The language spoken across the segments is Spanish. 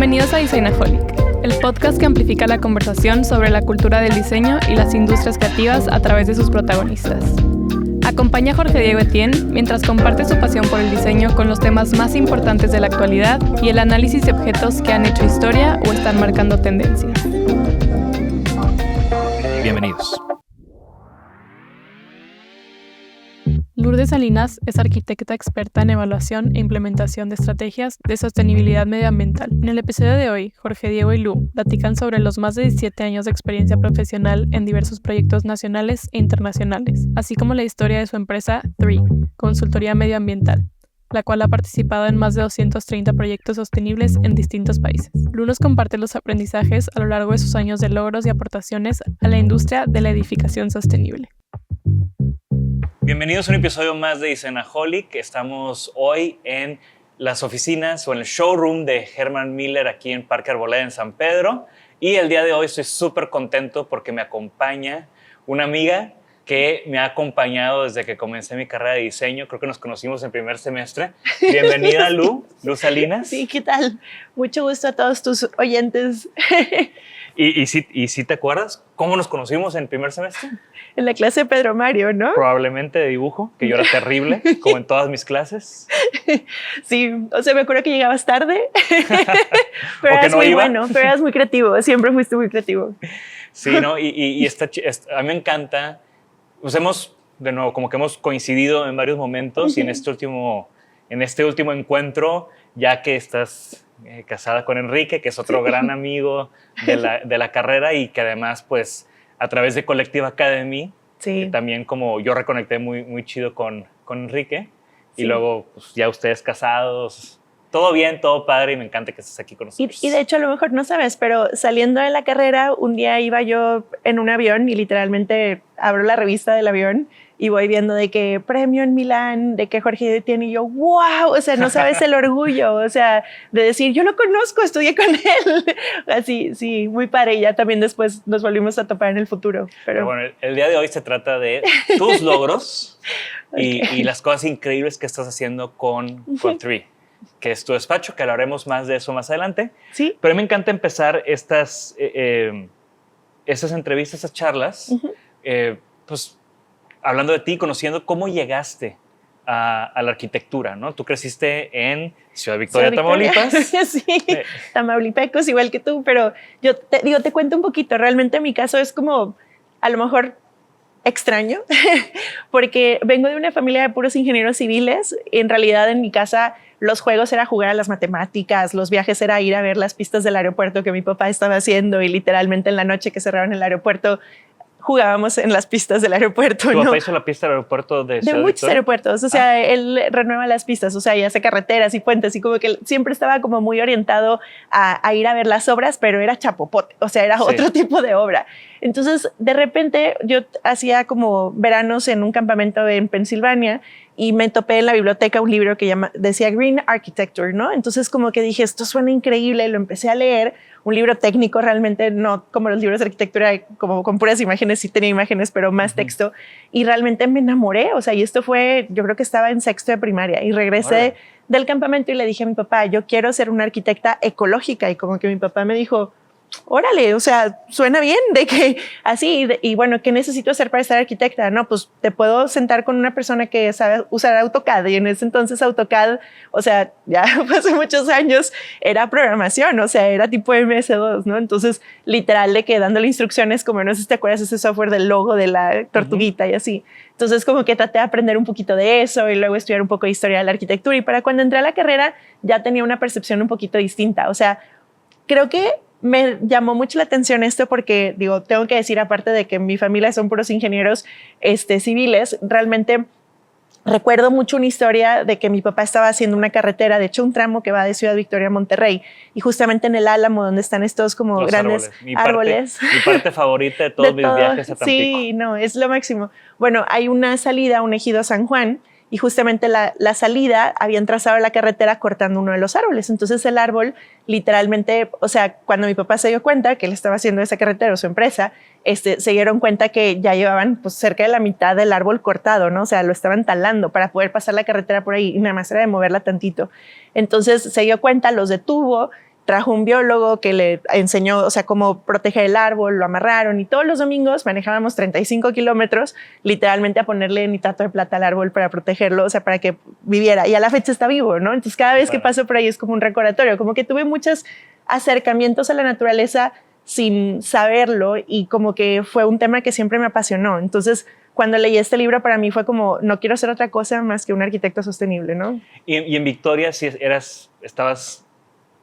Bienvenidos a Designaholic, el podcast que amplifica la conversación sobre la cultura del diseño y las industrias creativas a través de sus protagonistas. Acompaña a Jorge Diego Etienne mientras comparte su pasión por el diseño con los temas más importantes de la actualidad y el análisis de objetos que han hecho historia o están marcando tendencias. Bienvenidos. Lourdes Salinas es arquitecta experta en evaluación e implementación de estrategias de sostenibilidad medioambiental. En el episodio de hoy, Jorge Diego y Lu platican sobre los más de 17 años de experiencia profesional en diversos proyectos nacionales e internacionales, así como la historia de su empresa THREE, consultoría medioambiental, la cual ha participado en más de 230 proyectos sostenibles en distintos países. Lu nos comparte los aprendizajes a lo largo de sus años de logros y aportaciones a la industria de la edificación sostenible. Bienvenidos a un episodio más de Designaholic. Estamos hoy en las oficinas o en el showroom de Herman Miller aquí en Parque Arboleda en San Pedro. Y el día de hoy estoy súper contento porque me acompaña una amiga que me ha acompañado desde que comencé mi carrera de diseño. Creo que nos conocimos en primer semestre. Bienvenida, Lu Salinas. Sí, ¿qué tal? Mucho gusto a todos tus oyentes. ¿Y si te acuerdas cómo nos conocimos en primer semestre? En la clase de Pedro Mario, ¿no? Probablemente de dibujo, que yo era terrible, como en todas mis clases. Sí, o sea, me acuerdo que llegabas tarde, pero o eras no muy iba. bueno, pero eras muy creativo, siempre fuiste muy creativo. Sí, ¿no? Y a mí me encanta, pues de nuevo, como que hemos coincidido en varios momentos y en este último encuentro, ya que estás casada con Enrique, que es otro gran amigo de la carrera y que además, pues, a través de Collective Academy, Sí. también como yo reconecté muy chido con Enrique. Sí. Y luego, pues, ya ustedes casados, todo bien, todo padre, y me encanta que estés aquí con nosotros. Y de hecho, a lo mejor no sabes, pero saliendo de la carrera, un día iba yo en un avión y literalmente abro la revista del avión y voy viendo de que premio en Milán, de que Jorge tiene, y yo, wow, o sea, no sabes el orgullo, o sea, de decir, yo lo conozco, estudié con él. Así, sí, muy padre. Y ya también después nos volvimos a topar en el futuro. Pero bueno, el día de hoy se trata de tus logros y las cosas increíbles que estás haciendo con THREE, que es tu despacho, que hablaremos más de eso más adelante. Sí. Pero a mí me encanta empezar estas entrevistas, estas charlas, pues hablando de ti, conociendo cómo llegaste a la arquitectura, ¿no? Tú creciste en Ciudad Victoria, Tamaulipas. Sí, tamaulipecos, igual que tú, pero yo te cuento un poquito. Realmente mi caso es como, a lo mejor, extraño, porque vengo de una familia de puros ingenieros civiles. En realidad, en mi casa, los juegos era jugar a las matemáticas, los viajes era ir a ver las pistas del aeropuerto que mi papá estaba haciendo, y literalmente en la noche que cerraban el aeropuerto, jugábamos en las pistas del aeropuerto. ¿Tu papá hizo la pista del aeropuerto de Ciudad muchos Victoria? aeropuertos, o sea, él renueva las pistas, o sea, y hace carreteras y puentes, y como que siempre estaba como muy orientado a ir a ver las obras, pero era chapopote, o sea, era otro tipo de obra. Entonces, de repente, yo hacía como veranos en un campamento en Pensilvania y me topé en la biblioteca un libro que decía Green Architecture, ¿no? Entonces, como que dije, esto suena increíble, lo empecé a leer. Un libro técnico, realmente no como los libros de arquitectura, como con puras imágenes, sí tenía imágenes, pero más texto. Y realmente me enamoré, o sea, y esto fue, yo creo que estaba en sexto de primaria, y regresé del campamento y le dije a mi papá, yo quiero ser una arquitecta ecológica, y como que mi papá me dijo, órale, o sea, suena bien, de que así, y bueno, ¿qué necesito hacer para ser arquitecta? No, pues te puedo sentar con una persona que sabe usar AutoCAD, y en ese entonces AutoCAD, o sea, ya hace muchos años, era programación, o sea, era tipo MS2, ¿no? Entonces, literal, de que dándole instrucciones, como no sé si te acuerdas, ese software del logo de la tortuguita y así. Entonces, como que traté de aprender un poquito de eso y luego estudiar un poco de historia de la arquitectura, y para cuando entré a la carrera ya tenía una percepción un poquito distinta. O sea, creo que me llamó mucho la atención esto porque, digo, tengo que decir, aparte de que mi familia son puros ingenieros civiles, realmente recuerdo mucho una historia de que mi papá estaba haciendo una carretera, de hecho un tramo que va de Ciudad Victoria a Monterrey, y justamente en el Álamo, donde están estos como los grandes árboles. Mi parte favorita de todos mis viajes a Tampico. Sí, no, es lo máximo. Bueno, hay una salida a un ejido San Juan, y justamente la salida habían trazado la carretera cortando uno de los árboles. Entonces el árbol literalmente, o sea, cuando mi papá se dio cuenta que él estaba haciendo esa carretera o su empresa, se dieron cuenta que ya llevaban pues cerca de la mitad del árbol cortado, ¿no? O sea, lo estaban talando para poder pasar la carretera por ahí, y nada más era de moverla tantito. Entonces se dio cuenta, los detuvo, trajo un biólogo que le enseñó, o sea, cómo proteger el árbol, lo amarraron y todos los domingos manejábamos 35 kilómetros literalmente a ponerle nitrato de plata al árbol para protegerlo, o sea, para que viviera. Y a la fecha está vivo, ¿no? Entonces cada vez que paso por ahí es como un recordatorio, como que tuve muchos acercamientos a la naturaleza sin saberlo y como que fue un tema que siempre me apasionó. Entonces, cuando leí este libro para mí fue como, no quiero ser otra cosa más que un arquitecto sostenible, ¿no? Y en Victoria, si estabas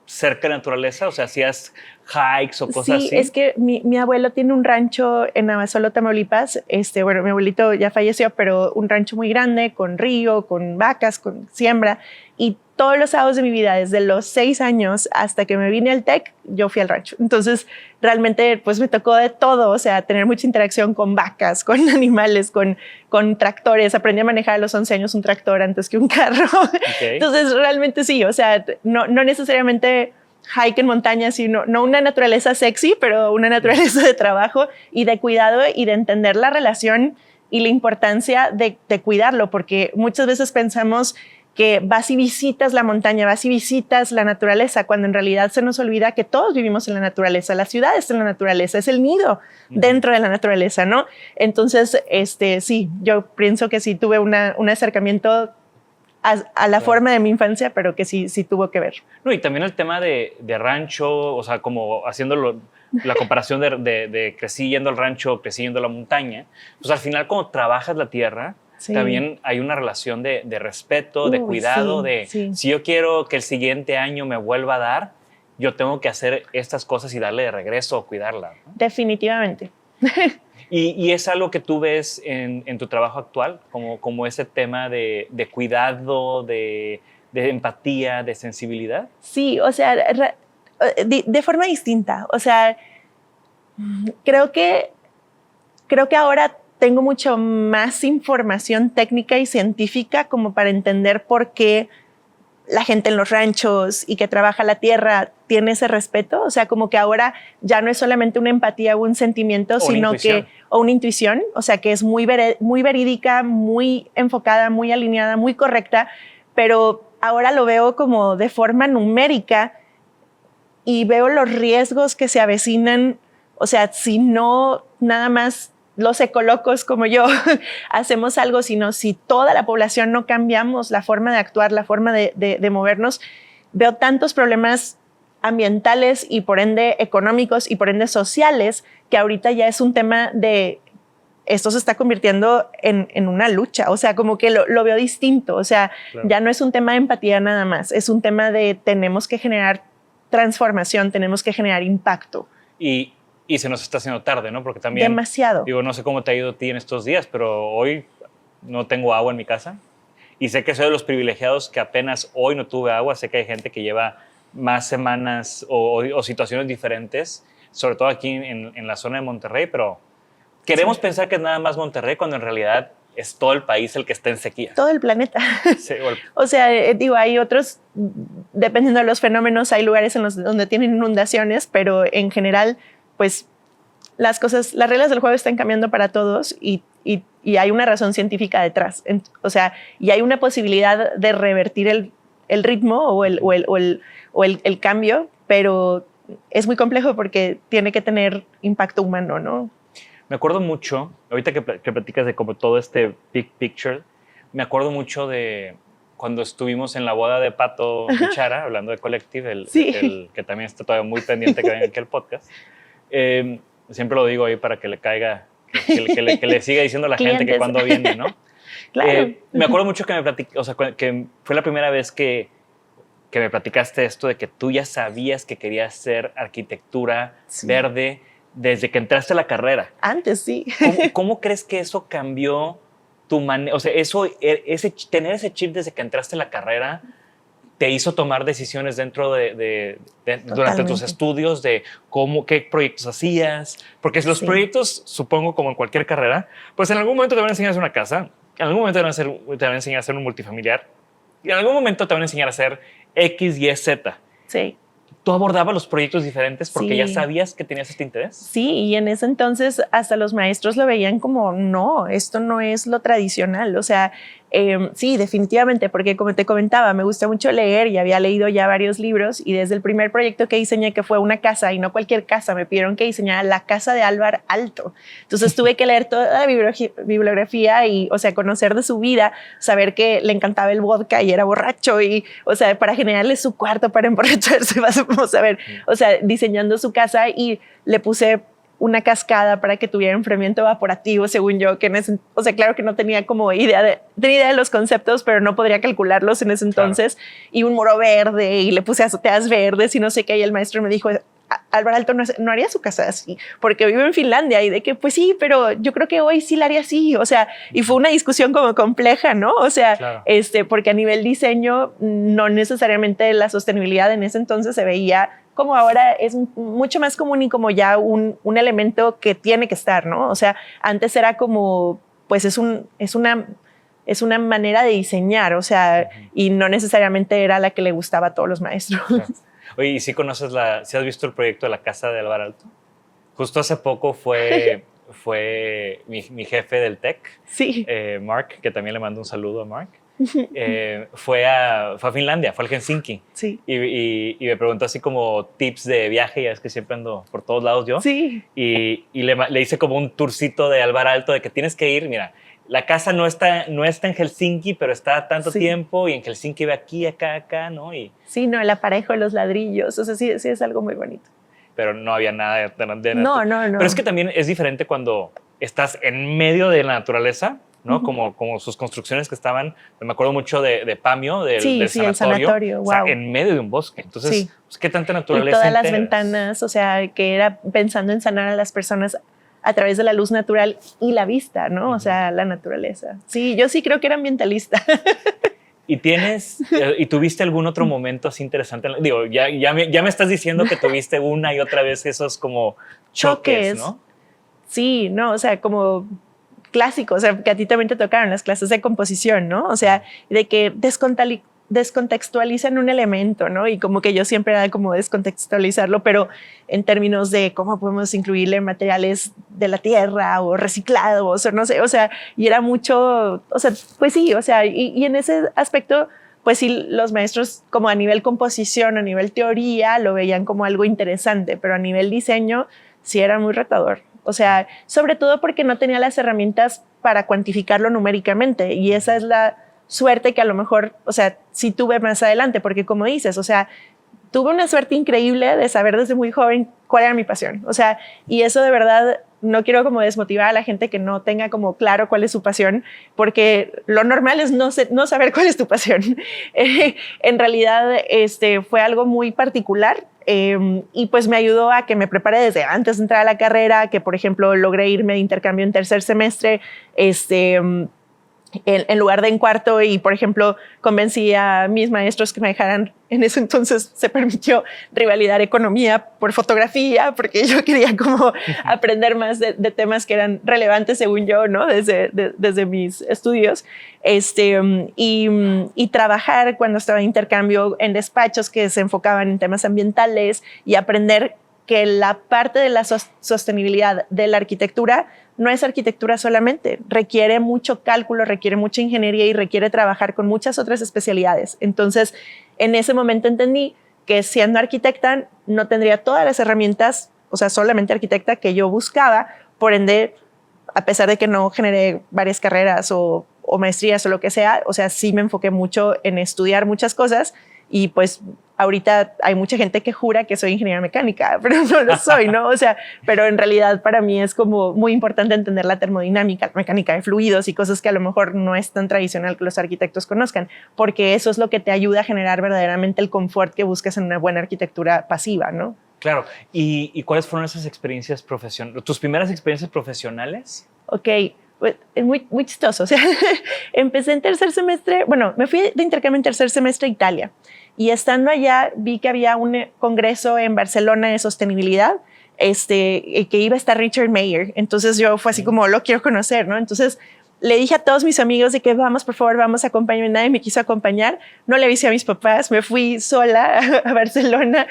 cerca de la naturaleza, o sea, hacías hikes o cosas así. Sí, es que mi abuelo tiene un rancho en Abasolo, Tamaulipas. Bueno, mi abuelito ya falleció, pero un rancho muy grande, con río, con vacas, con siembra. Y todos los sábados de mi vida, desde los 6 años hasta que me vine al TEC, yo fui al rancho. Entonces, realmente, pues me tocó de todo, o sea, tener mucha interacción con vacas, con animales, con tractores. Aprendí a manejar a los 11 años un tractor antes que un carro. Okay. Entonces, realmente sí, o sea, no necesariamente hike en montaña, sino no una naturaleza sexy, pero una naturaleza de trabajo y de cuidado y de entender la relación y la importancia de cuidarlo, porque muchas veces pensamos que vas y visitas la montaña, vas y visitas la naturaleza, cuando en realidad se nos olvida que todos vivimos en la naturaleza, la ciudad está en la naturaleza, es el nido dentro de la naturaleza, ¿no? Entonces, sí, yo pienso que sí tuve un acercamiento a la forma de mi infancia, pero que sí tuvo que ver. No, y también el tema de rancho, o sea, como haciéndolo, la comparación de crecí yendo al rancho, crecí yendo a la montaña, pues al final cuando trabajas la tierra, sí, también hay una relación de respeto, de cuidado, si yo quiero que el siguiente año me vuelva a dar, yo tengo que hacer estas cosas y darle de regreso o cuidarla, ¿no? Definitivamente. ¿Y es algo que tú ves en tu trabajo actual, como ese tema de cuidado, de empatía, de sensibilidad? Sí, o sea, de forma distinta. O sea, creo que ahora tengo mucho más información técnica y científica como para entender por qué la gente en los ranchos y que trabaja la tierra tiene ese respeto. O sea, como que ahora ya no es solamente una empatía o un sentimiento, sino que una intuición, o sea, que es muy verídica, muy enfocada, muy alineada, muy correcta, pero ahora lo veo como de forma numérica y veo los riesgos que se avecinan. O sea, si no nada más los ecolocos como yo hacemos algo, sino si toda la población no cambiamos la forma de actuar, la forma de movernos, veo tantos problemas ambientales y por ende económicos y por ende sociales, que ahorita ya es un tema de esto se está convirtiendo en una lucha. O sea, como que lo veo distinto. O sea, claro, ya no es un tema de empatía nada más, es un tema de tenemos que generar transformación, tenemos que generar impacto. Y se nos está haciendo tarde, ¿no? Porque también... Demasiado. Digo, no sé cómo te ha ido a ti en estos días, pero hoy no tengo agua en mi casa. Y sé que soy de los privilegiados que apenas hoy no tuve agua. Sé que hay gente que lleva más semanas o situaciones diferentes, sobre todo aquí en la zona de Monterrey, pero queremos pensar que es nada más Monterrey, cuando en realidad es todo el país el que está en sequía. Todo el planeta. Sí, o sea, digo, hay otros, dependiendo de los fenómenos, hay lugares donde tienen inundaciones, pero en general, pues las reglas del juego están cambiando para todos y hay una razón científica detrás. O sea, y hay una posibilidad de revertir el ritmo o el cambio, pero es muy complejo porque tiene que tener impacto humano, ¿no? Me acuerdo mucho, ahorita que platicas de como todo este big picture, me acuerdo mucho de cuando estuvimos en la boda de Pato Bichara, hablando de Collective, el que también está todavía muy pendiente que venga aquí al podcast. Siempre lo digo ahí para que le caiga, que le siga diciendo a la gente que cuando viene, ¿no? Claro. Me acuerdo mucho que que fue la primera vez que me platicaste esto de que tú ya sabías que querías hacer arquitectura verde desde que entraste a la carrera. Antes, sí. ¿Cómo crees que eso cambió tu manera? O sea, tener ese chip desde que entraste a la carrera te hizo tomar decisiones durante tus estudios de qué proyectos hacías. Porque los proyectos, supongo, como en cualquier carrera, pues en algún momento te van a enseñar a hacer una casa, en algún momento te van a enseñar a hacer un multifamiliar, y en algún momento te van a enseñar a hacer X, Y, Z. Sí. ¿Tú abordabas los proyectos diferentes porque ya sabías que tenías este interés? Sí, y en ese entonces hasta los maestros lo veían como, no, esto no es lo tradicional. O sea, Sí, definitivamente, porque como te comentaba, me gusta mucho leer y había leído ya varios libros y desde el primer proyecto que diseñé, que fue una casa y no cualquier casa, me pidieron que diseñara la casa de Álvaro Aalto. Entonces tuve que leer toda la bibliografía y, o sea, conocer de su vida, saber que le encantaba el vodka y era borracho y, o sea, para generarle su cuarto para emborracharse, vamos a ver, o sea, diseñando su casa y le puse una cascada para que tuviera enfriamiento evaporativo, según yo, que o sea, claro que no tenía como tenía idea de los conceptos, pero no podría calcularlos en ese entonces, claro. Y un muro verde, y le puse azoteas verdes y no sé qué, y el maestro me dijo, Álvaro Aalto no haría su casa así, porque vive en Finlandia, y de que, pues sí, pero yo creo que hoy sí la haría así, o sea, y fue una discusión como compleja, ¿no? O sea, claro. Porque a nivel diseño, no necesariamente la sostenibilidad en ese entonces se veía como ahora es mucho más común y como ya un elemento que tiene que estar, ¿no? O sea, antes era como, pues es una manera de diseñar, o sea, y no necesariamente era la que le gustaba a todos los maestros. Claro. Oye, ¿y si conoces si has visto el proyecto de la casa de Álvaro Aalto? Justo hace poco fue mi jefe del TEC, sí. Mark, que también le mando un saludo a Mark. Fue a Finlandia, fue al Helsinki, sí. y me preguntó así como tips de viaje, ya es que siempre ando por todos lados yo, sí. y le hice como un tourcito de Álvaro Aalto de que tienes que ir, mira, la casa no está en Helsinki, pero está a tanto tiempo, y en Helsinki ve aquí, acá, ¿no? Sí, no, el aparejo de los ladrillos, o sea, sí es algo muy bonito. Pero no había nada de no. Pero es que también es diferente cuando estás en medio de la naturaleza, ¿no? Como sus construcciones que estaban, me acuerdo mucho de Pamio, del sanatorio. El sanatorio, wow. O sea, en medio de un bosque. Entonces, pues, ¿qué tanta naturaleza? Y todas las ventanas, o sea, que era pensando en sanar a las personas a través de la luz natural y la vista, ¿no? O sea, la naturaleza. Sí, yo sí creo que era ambientalista. ¿Y tuviste algún otro momento así interesante? Digo, ya me estás diciendo que tuviste una y otra vez esos como choques, ¿no? Sí, no, o sea, como clásicos, o sea, que a ti también te tocaron las clases de composición, ¿no? O sea, de que descontextualizan un elemento, ¿no? Y como que yo siempre era como descontextualizarlo, pero en términos de cómo podemos incluirle materiales de la tierra o reciclados o no sé, o sea, y era mucho, o sea, pues sí, o sea, y en ese aspecto, pues sí, los maestros como a nivel composición, a nivel teoría, lo veían como algo interesante, pero a nivel diseño sí era muy retador. O sea, sobre todo porque no tenía las herramientas para cuantificarlo numéricamente, y esa es la suerte que a lo mejor, o sea, sí tuve más adelante, porque como dices, o sea, tuve una suerte increíble de saber desde muy joven cuál era mi pasión, o sea, y eso de verdad no quiero como desmotivar a la gente que no tenga como claro cuál es su pasión, porque lo normal es no saber cuál es tu pasión. En realidad, fue algo muy particular. Y pues me ayudó a que me prepare desde antes de entrar a la carrera, que por ejemplo logré irme de intercambio en tercer semestre, en lugar de en cuarto, y por ejemplo convencí a mis maestros que me dejaran. En ese entonces se permitió revalidar economía por fotografía, porque yo quería como aprender más de temas que eran relevantes según yo, ¿no? Desde mis estudios, y trabajar cuando estaba en intercambio en despachos que se enfocaban en temas ambientales, y aprender que la parte de la sostenibilidad de la arquitectura no es arquitectura solamente, requiere mucho cálculo, requiere mucha ingeniería y requiere trabajar con muchas otras especialidades. Entonces, en ese momento entendí que siendo arquitecta no tendría todas las herramientas, o sea, solamente arquitecta, que yo buscaba. Por ende, a pesar de que no generé varias carreras o maestrías o lo que sea, o sea, sí me enfoqué mucho en estudiar muchas cosas. Y pues ahorita hay mucha gente que jura que soy ingeniera mecánica, pero no lo soy, ¿no? O sea, pero en realidad para mí es como muy importante entender la termodinámica, la mecánica de fluidos y cosas que a lo mejor no es tan tradicional que los arquitectos conozcan, porque eso es lo que te ayuda a generar verdaderamente el confort que buscas en una buena arquitectura pasiva, ¿no? Claro. ¿Y cuáles fueron esas experiencias profesionales? ¿Tus primeras experiencias profesionales? Ok. Es muy chistoso. O sea, empecé en tercer semestre, bueno, me fui de intercambio en tercer semestre a Italia, y estando allá vi que había un congreso en Barcelona de sostenibilidad, que iba a estar Richard Mayer. Entonces yo fue así como, lo quiero conocer, ¿no? Entonces le dije a todos mis amigos de que vamos, por favor, vamos, acompáñenme. Nadie me quiso acompañar. No le avisé a mis papás, me fui sola a Barcelona,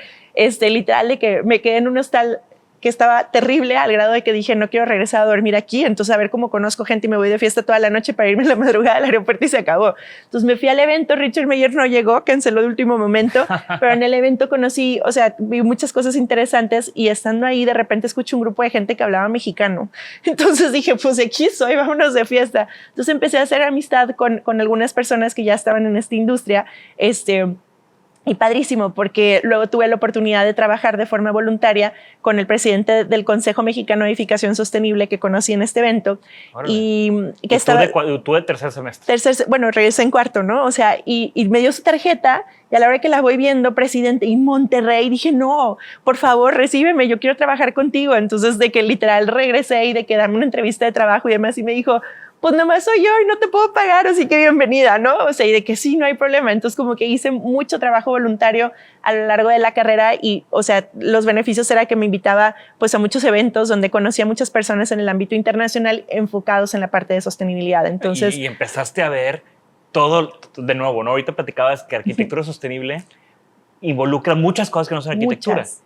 literal, de que me quedé en un hostal que estaba terrible al grado de que dije, no quiero regresar a dormir aquí, entonces a ver cómo conozco gente y me voy de fiesta toda la noche para irme en la madrugada al aeropuerto y se acabó. Entonces me fui al evento, Richard Meyer no llegó, canceló de último momento, pero en el evento conocí, o sea, vi muchas cosas interesantes y estando ahí de repente escuché un grupo de gente que hablaba mexicano. Entonces dije, pues aquí soy, vámonos de fiesta. Entonces empecé a hacer amistad con algunas personas que ya estaban en esta industria, y padrísimo, porque luego tuve la oportunidad de trabajar de forma voluntaria con el presidente del Consejo Mexicano de Edificación Sostenible que conocí en este evento. Órale. Y que ¿Y estaba... tú de tercer semestre? Bueno, regresé en cuarto, ¿no? O sea, y me dio su tarjeta y a la hora que la voy viendo, presidente, y Monterrey, dije, no, por favor, recíbeme, yo quiero trabajar contigo. Entonces, de que literal regresé y de que darme una entrevista de trabajo y demás, y me dijo, pues nomás soy yo y no te puedo pagar, así que bienvenida, ¿no? O sea, y de que sí, no hay problema. Entonces, como que hice mucho trabajo voluntario a lo largo de la carrera y, o sea, los beneficios era que me invitaba pues a muchos eventos donde conocía a muchas personas en el ámbito internacional enfocados en la parte de sostenibilidad. Entonces... Y empezaste a ver todo, de nuevo, ¿no? Ahorita platicabas que arquitectura sostenible involucra muchas cosas que no son arquitectura. Muchas.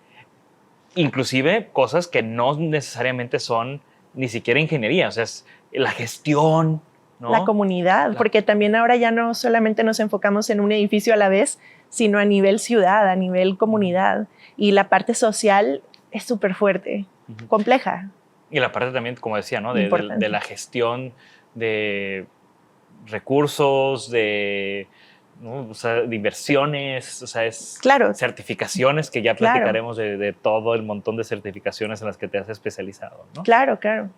Inclusive cosas que no necesariamente son ni siquiera ingeniería, o sea, es la gestión, ¿no? La comunidad, porque también ahora ya no solamente nos enfocamos en un edificio a la vez, sino a nivel ciudad, a nivel comunidad. Y la parte social es súper fuerte, compleja. Y la parte también, como decía, ¿no? de la gestión de recursos, ¿no? O sea, de inversiones, o sea, es claro. Certificaciones, que ya platicaremos de todo el montón de certificaciones en las que te has especializado, ¿no? Claro, claro.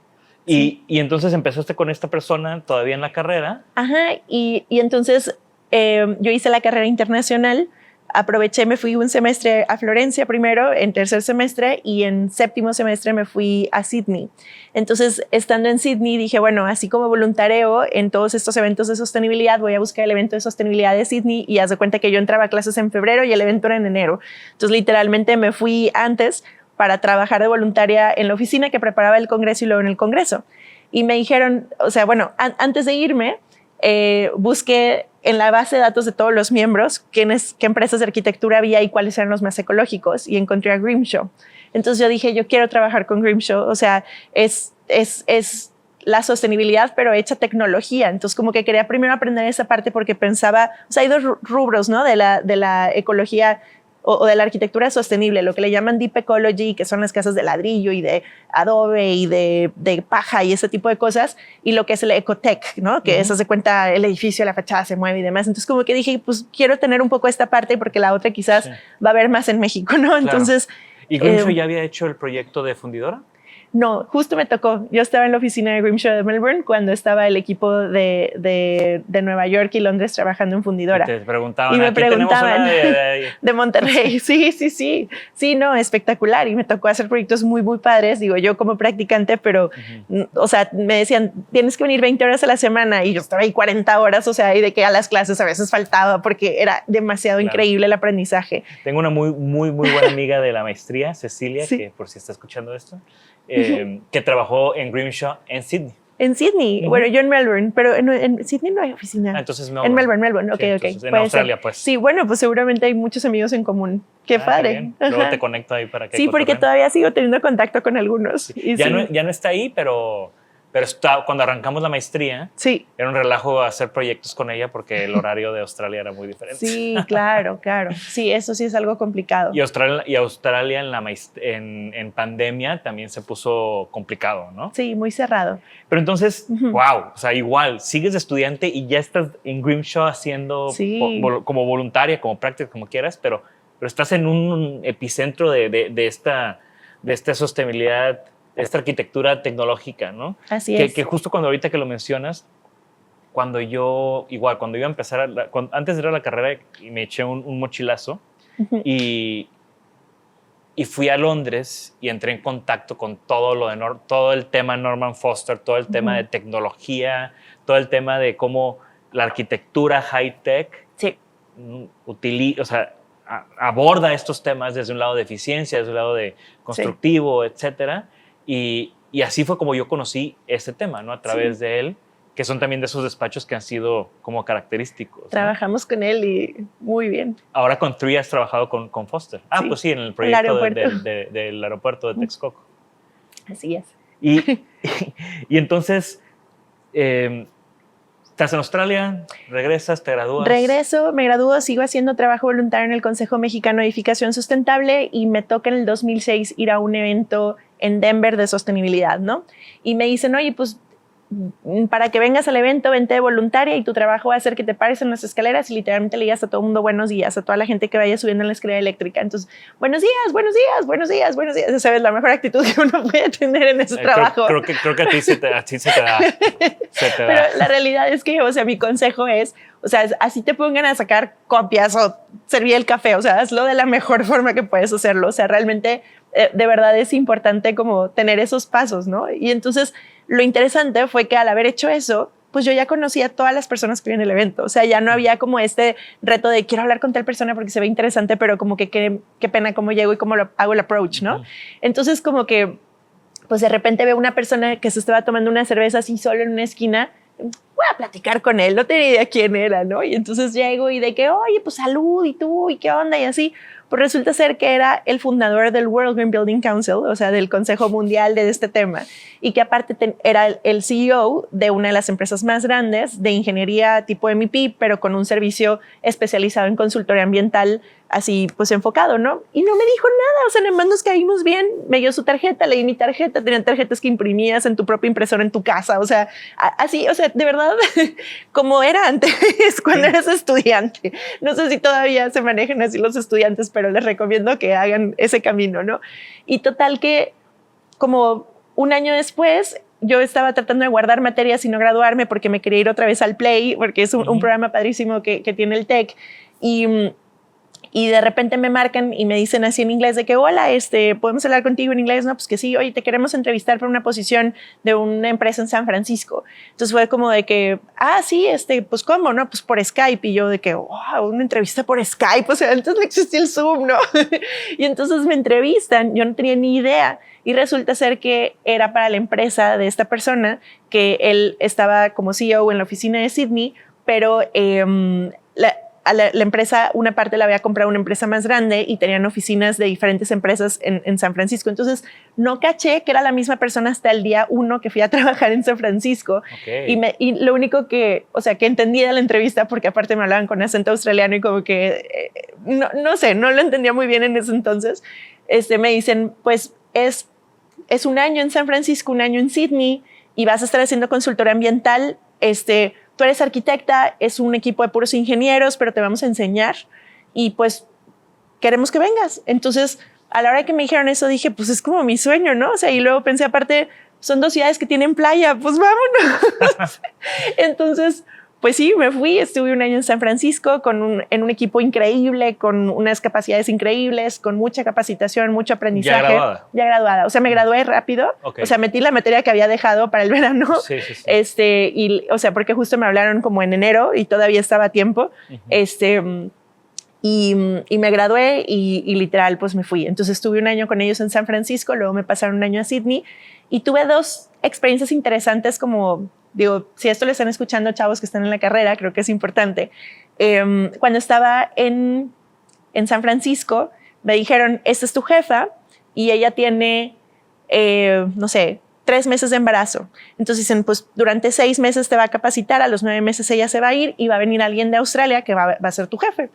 Y entonces empezaste con esta persona todavía en la carrera. Ajá, y entonces yo hice la carrera internacional, aproveché, me fui un semestre a Florencia primero, en tercer semestre, y en séptimo semestre me fui a Sydney. Entonces, estando en Sydney, dije, bueno, así como voluntareo en todos estos eventos de sostenibilidad, voy a buscar el evento de sostenibilidad de Sydney, y haz de cuenta que yo entraba a clases en febrero y el evento era en enero. Entonces, literalmente me fui antes para trabajar de voluntaria en la oficina que preparaba el congreso y luego en el congreso. Y me dijeron, o sea, bueno, antes de irme, busqué en la base de datos de todos los miembros qué empresas de arquitectura había y cuáles eran los más ecológicos, y encontré a Grimshaw. Entonces yo dije, yo quiero trabajar con Grimshaw, o sea, es la sostenibilidad, pero hecha tecnología. Entonces como que quería primero aprender esa parte porque pensaba, o sea, hay dos rubros, ¿no? De la ecología o de la arquitectura sostenible, lo que le llaman Deep Ecology, que son las casas de ladrillo y de adobe y de paja y ese tipo de cosas, y lo que es el Ecotech, ¿no? Que eso se cuenta, el edificio, la fachada se mueve y demás. Entonces como que dije, pues quiero tener un poco esta parte porque la otra quizás va a haber más en México, ¿no? Entonces... ¿Y Grimshaw ya había hecho el proyecto de fundidora? No, justo me tocó. Yo estaba en la oficina de Grimshaw de Melbourne cuando estaba el equipo de Nueva York y Londres trabajando en fundidora. Y te preguntaban, y me preguntaban de Monterrey. Sí, no, espectacular. Y me tocó hacer proyectos muy, muy padres. Digo, yo como practicante, pero, o sea, me decían, tienes que venir 20 horas a la semana. Y yo estaba ahí 40 horas, o sea, y de que a las clases a veces faltaba porque era demasiado increíble el aprendizaje. Tengo una muy, muy, muy buena amiga de la maestría, Cecilia, que por si está escuchando esto, que trabajó en Grimshaw en Sydney. En Sydney, bueno, yo en Melbourne, pero en Sydney no hay oficina. Entonces En Melbourne, ok. En Australia, pues. Sí, bueno, pues seguramente hay muchos amigos en común. Qué padre. Qué luego te conecto ahí para que... Sí, porque todavía sigo teniendo contacto con algunos. Sí. Ya no está ahí, pero cuando arrancamos la maestría, era un relajo hacer proyectos con ella porque el horario de Australia era muy diferente. Sí, claro. Sí, eso sí es algo complicado. Y Australia en pandemia también se puso complicado, ¿no? Sí, muy cerrado. Pero entonces, wow, o sea, igual, sigues de estudiante y ya estás en Grimshaw haciendo como voluntaria, como práctica, como quieras, pero estás en un epicentro de esta sostenibilidad, esta arquitectura tecnológica, ¿no? Así es. Que justo ahorita que lo mencionas, cuando iba a empezar, antes de ir a la carrera, me eché un mochilazo y fui a Londres y entré en contacto con todo el tema Norman Foster, todo el tema de tecnología, todo el tema de cómo la arquitectura high-tech aborda estos temas desde un lado de eficiencia, desde un lado de constructivo, etcétera. Y así fue como yo conocí ese tema, ¿no? A través de él, que son también de esos despachos que han sido como característicos, ¿no? Trabajamos con él y muy bien. Ahora con TRI has trabajado con Foster. Pues sí, en el proyecto del aeropuerto de Texcoco. Así es. Y entonces, ¿estás en Australia? ¿Regresas? ¿Te gradúas? Regreso, me gradúo, sigo haciendo trabajo voluntario en el Consejo Mexicano de Edificación Sustentable y me toca en el 2006 ir a un evento en Denver de sostenibilidad, ¿no? Y me dicen, oye, pues para que vengas al evento, vente de voluntaria y tu trabajo va a ser que te pares en las escaleras y literalmente le digas a todo el mundo buenos días, a toda la gente que vaya subiendo en la escalera eléctrica. Entonces, buenos días, buenos días, buenos días, buenos días. Esa es la mejor actitud que uno puede tener en ese trabajo. Creo que a ti se te da. Pero la realidad es que, o sea, mi consejo es, o sea, así te pongan a sacar copias o servir el café, o sea, hazlo de la mejor forma que puedes hacerlo. O sea, realmente, de verdad es importante como tener esos pasos, ¿no? Y entonces, lo interesante fue que al haber hecho eso, pues yo ya conocía a todas las personas que vienen al evento. O sea, ya no había como este reto de quiero hablar con tal persona porque se ve interesante, pero como que qué pena cómo llego y cómo hago el approach, ¿no? Entonces, como que, pues de repente veo una persona que se estaba tomando una cerveza así solo en una esquina, voy a platicar con él, no tenía idea quién era, ¿no? Y entonces llego y de que, oye, pues salud, y tú, y qué onda, y así. Pues resulta ser que era el fundador del World Green Building Council, o sea, del Consejo Mundial de este tema, y que aparte era el CEO de una de las empresas más grandes de ingeniería tipo MEP, pero con un servicio especializado en consultoría ambiental, así pues enfocado, ¿no? Y no me dijo nada, o sea, nada más nos caímos bien, me dio su tarjeta, leí mi tarjeta, tenían tarjetas que imprimías en tu propia impresora en tu casa, o sea, así, o sea, de verdad, como era antes, cuando eras estudiante. No sé si todavía se manejan así los estudiantes, pero les recomiendo que hagan ese camino, ¿no? Y total que como un año después, yo estaba tratando de guardar materias y no graduarme porque me quería ir otra vez al Play, porque es un programa padrísimo que tiene el TEC. Y de repente me marcan y me dicen así en inglés de que, hola, ¿podemos hablar contigo en inglés? No, pues que sí, oye, te queremos entrevistar para una posición de una empresa en San Francisco. Entonces fue como de que, sí, pues ¿cómo? No, pues por Skype. Y yo de que, wow, una entrevista por Skype. O sea, antes no existía el Zoom, ¿no? Y entonces me entrevistan, yo no tenía ni idea. Y resulta ser que era para la empresa de esta persona, que él estaba como CEO en la oficina de Sydney, pero la empresa, una parte la había comprado una empresa más grande y tenían oficinas de diferentes empresas en San Francisco. Entonces no caché que era la misma persona hasta el día 1 que fui a trabajar en San Francisco. Okay. Y lo único que, o sea, que entendí de la entrevista, porque aparte me hablaban con acento australiano y como que, no sé, no lo entendía muy bien en ese entonces, me dicen, pues es un año en San Francisco, un año en Sydney y vas a estar haciendo consultoría ambiental, tú eres arquitecta, es un equipo de puros ingenieros, pero te vamos a enseñar y pues queremos que vengas. Entonces, a la hora que me dijeron eso, dije, pues es como mi sueño, ¿no? O sea, y luego pensé, aparte, son 2 ciudades que tienen playa, pues vámonos. Entonces, pues sí, me fui, estuve un año en San Francisco en un equipo increíble, con unas capacidades increíbles, con mucha capacitación, mucho aprendizaje. Ya graduada. O sea, me gradué rápido. Okay. O sea, metí la materia que había dejado para el verano. Sí. Y, o sea, porque justo me hablaron como en enero y todavía estaba a tiempo. Y me gradué y literal, pues me fui. Entonces estuve un año con ellos en San Francisco, luego me pasaron un año a Sydney y tuve 2 experiencias interesantes como... Digo, si esto lo están escuchando chavos que están en la carrera, creo que es importante. Cuando estaba en San Francisco, me dijeron, esta es tu jefa y ella tiene, no sé, 3 meses de embarazo. Entonces dicen, pues durante 6 meses te va a capacitar, a los 9 meses ella se va a ir y va a venir alguien de Australia que va a ser tu jefe.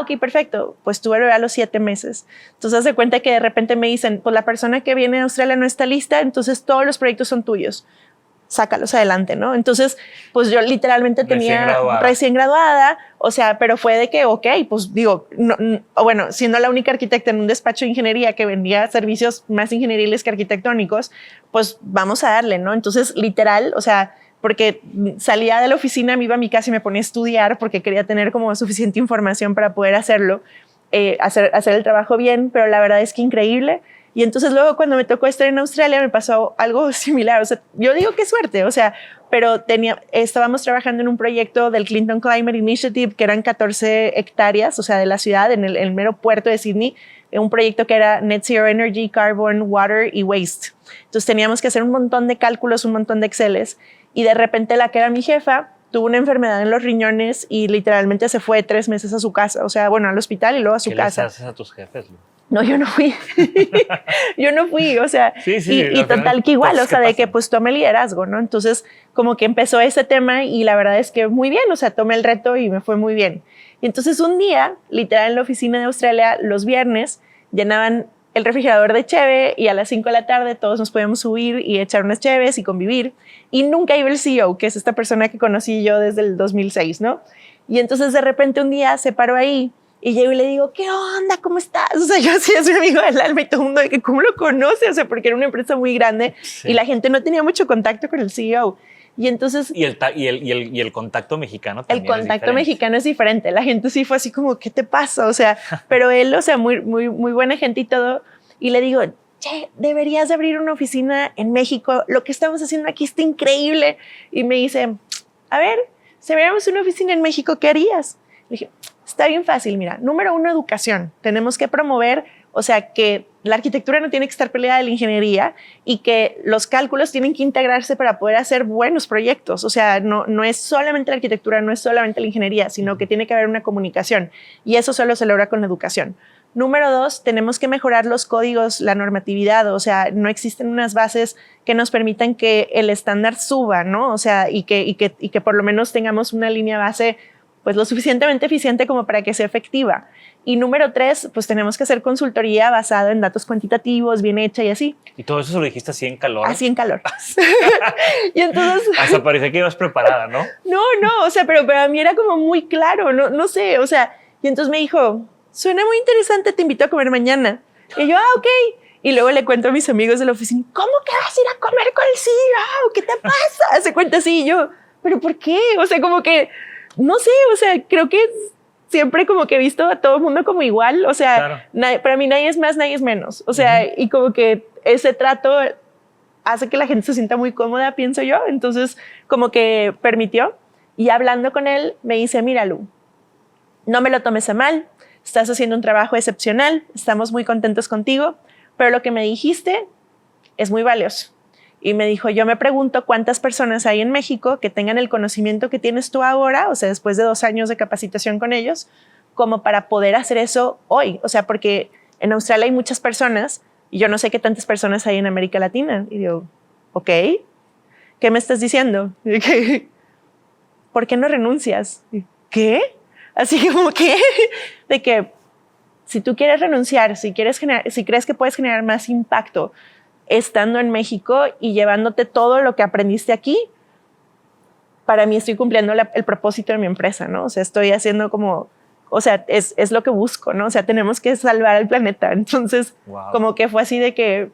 Ok, perfecto. Pues tuve bebé a los 7 meses. Entonces, haz de cuenta que de repente me dicen, pues la persona que viene de Australia no está lista, entonces todos los proyectos son tuyos. Sácalos adelante, ¿no? Entonces, pues yo literalmente tenía recién graduada, o sea, pero fue de que, ok, pues digo, bueno, siendo la única arquitecta en un despacho de ingeniería que vendía servicios más ingenieriles que arquitectónicos, pues vamos a darle, ¿no? Entonces, literal, o sea, porque salía de la oficina, me iba a mi casa y me ponía a estudiar porque quería tener como suficiente información para poder hacerlo, hacer el trabajo bien, pero la verdad es que increíble. Y entonces luego cuando me tocó estar en Australia me pasó algo similar. O sea, yo digo qué suerte, o sea, pero estábamos trabajando en un proyecto del Clinton Climate Initiative que eran 14 hectáreas, o sea, de la ciudad, en el mero puerto de Sydney, un proyecto que era Net Zero Energy, Carbon, Water y Waste. Entonces teníamos que hacer un montón de cálculos, un montón de Exceles y de repente la que era mi jefa tuvo una enfermedad en los riñones y literalmente se fue 3 meses a su casa, o sea, bueno, al hospital y luego a su casa. ¿Qué les haces a tus jefes? No, yo no fui. Yo no fui, o sea, sí, y total que igual, o sea, de que pues tome liderazgo, ¿no? Entonces, como que empezó ese tema y la verdad es que muy bien, o sea, tomé el reto y me fue muy bien. Y entonces un día, literal en la oficina de Australia, los viernes, llenaban el refrigerador de cheve y a las 5 de la tarde todos nos podíamos subir y echar unas cheves y convivir. Y nunca iba el CEO, que es esta persona que conocí yo desde el 2006, ¿no? Y entonces de repente un día se paró ahí y llego y le digo, ¿qué onda? ¿Cómo estás? O sea, yo sí es mi amigo del alma y todo el mundo de que ¿cómo lo conoce? O sea, porque era una empresa muy grande y la gente no tenía mucho contacto con el CEO. Y entonces... Y el contacto mexicano también. El contacto mexicano es diferente. La gente sí fue así como, ¿qué te pasa? O sea, pero él, o sea, muy buena gente y todo. Y le digo, che, deberías de abrir una oficina en México. Lo que estamos haciendo aquí está increíble. Y me dice, a ver, si abriéramos una oficina en México, ¿qué harías? Le dije, está bien fácil, mira. Número 1, educación. Tenemos que promover, o sea, que la arquitectura no tiene que estar peleada de la ingeniería y que los cálculos tienen que integrarse para poder hacer buenos proyectos. O sea, no es solamente la arquitectura, no es solamente la ingeniería, sino que tiene que haber una comunicación. Y eso solo se logra con la educación. Número 2, tenemos que mejorar los códigos, la normatividad. O sea, no existen unas bases que nos permitan que el estándar suba, ¿no? O sea, y que por lo menos tengamos una línea base pues lo suficientemente eficiente como para que sea efectiva. Y número 3, pues tenemos que hacer consultoría basada en datos cuantitativos, bien hecha y así. ¿Y todo eso se lo dijiste así en calor? Así en calor. Y entonces... Hasta parecía que ibas preparada, ¿no? No, o sea, pero a mí era como muy claro, no sé, o sea, y entonces me dijo, suena muy interesante, te invito a comer mañana. Y yo, ok. Y luego le cuento a mis amigos de la oficina, ¿cómo que vas a ir a comer con el CEO? ¿Qué te pasa? Se cuenta así y yo, ¿pero por qué? O sea, como que... No sé, o sea, creo que siempre como que he visto a todo el mundo como igual, o sea, claro. Para mí nadie es más, nadie es menos, o sea, y como que ese trato hace que la gente se sienta muy cómoda, pienso yo, entonces como que permitió, y hablando con él me dice, mira Lu, no me lo tomes a mal, estás haciendo un trabajo excepcional, estamos muy contentos contigo, pero lo que me dijiste es muy valioso. Y me dijo, yo me pregunto cuántas personas hay en México que tengan el conocimiento que tienes tú ahora, o sea, después de 2 años de capacitación con ellos, como para poder hacer eso hoy. O sea, porque en Australia hay muchas personas y yo no sé qué tantas personas hay en América Latina. Y digo, ok, ¿qué me estás diciendo? ¿Por qué no renuncias? ¿Qué? Así como que, de que si tú quieres renunciar, si crees que puedes generar más impacto estando en México y llevándote todo lo que aprendiste aquí, para mí estoy cumpliendo el propósito de mi empresa, ¿no? O sea, estoy haciendo como, o sea, es lo que busco, ¿no? O sea, tenemos que salvar al planeta. Entonces, como que fue así de que,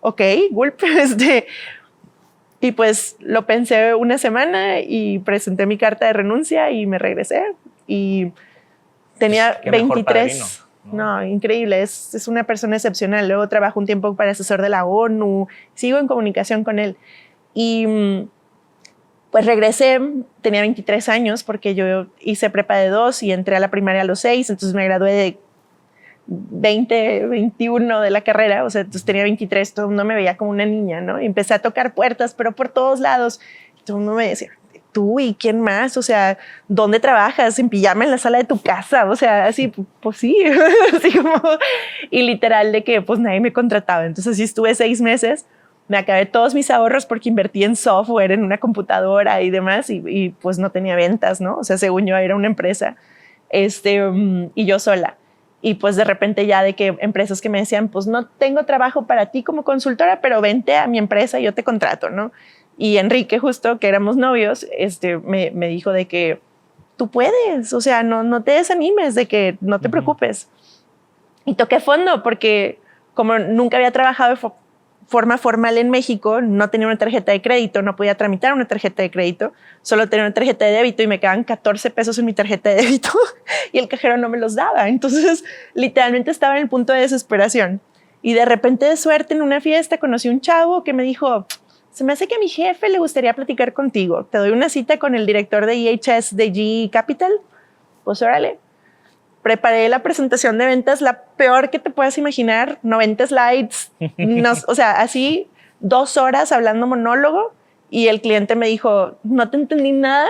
ok, gulp, y pues lo pensé una semana y presenté mi carta de renuncia y me regresé y tenía 23. No, increíble, es una persona excepcional. Luego trabajo un tiempo para asesor de la ONU, sigo en comunicación con él. Y pues regresé, tenía 23 años porque yo hice prepa de 2 y entré a la primaria a los 6, entonces me gradué de 21 de la carrera, o sea, entonces tenía 23, todo el mundo me veía como una niña, ¿no? Y empecé a tocar puertas, pero por todos lados. Todo el mundo me decía, ¿tú y quién más? O sea, ¿dónde trabajas? ¿En pijama en la sala de tu casa? O sea, así, pues sí, así como, y literal de que pues nadie me contrataba. Entonces sí estuve 6 meses, me acabé todos mis ahorros porque invertí en software, en una computadora y demás, y pues no tenía ventas, ¿no? O sea, según yo era una empresa, y yo sola. Y pues de repente ya de que empresas que me decían, pues no tengo trabajo para ti como consultora, pero vente a mi empresa y yo te contrato, ¿no? Y Enrique, justo, que éramos novios, me dijo de que tú puedes, o sea, no te desanimes, de que no te preocupes. Y toqué fondo porque como nunca había trabajado de forma formal en México, no tenía una tarjeta de crédito, no podía tramitar una tarjeta de crédito, solo tenía una tarjeta de débito y me quedaban 14 pesos en mi tarjeta de débito y el cajero no me los daba. Entonces, literalmente estaba en el punto de desesperación. Y de repente, de suerte, en una fiesta, conocí un chavo que me dijo, se me hace que a mi jefe le gustaría platicar contigo. Te doy una cita con el director de EHS de GE Capital. Pues órale. Preparé la presentación de ventas, la peor que te puedas imaginar, 90 slides, o sea, así 2 horas hablando monólogo y el cliente me dijo, no te entendí nada,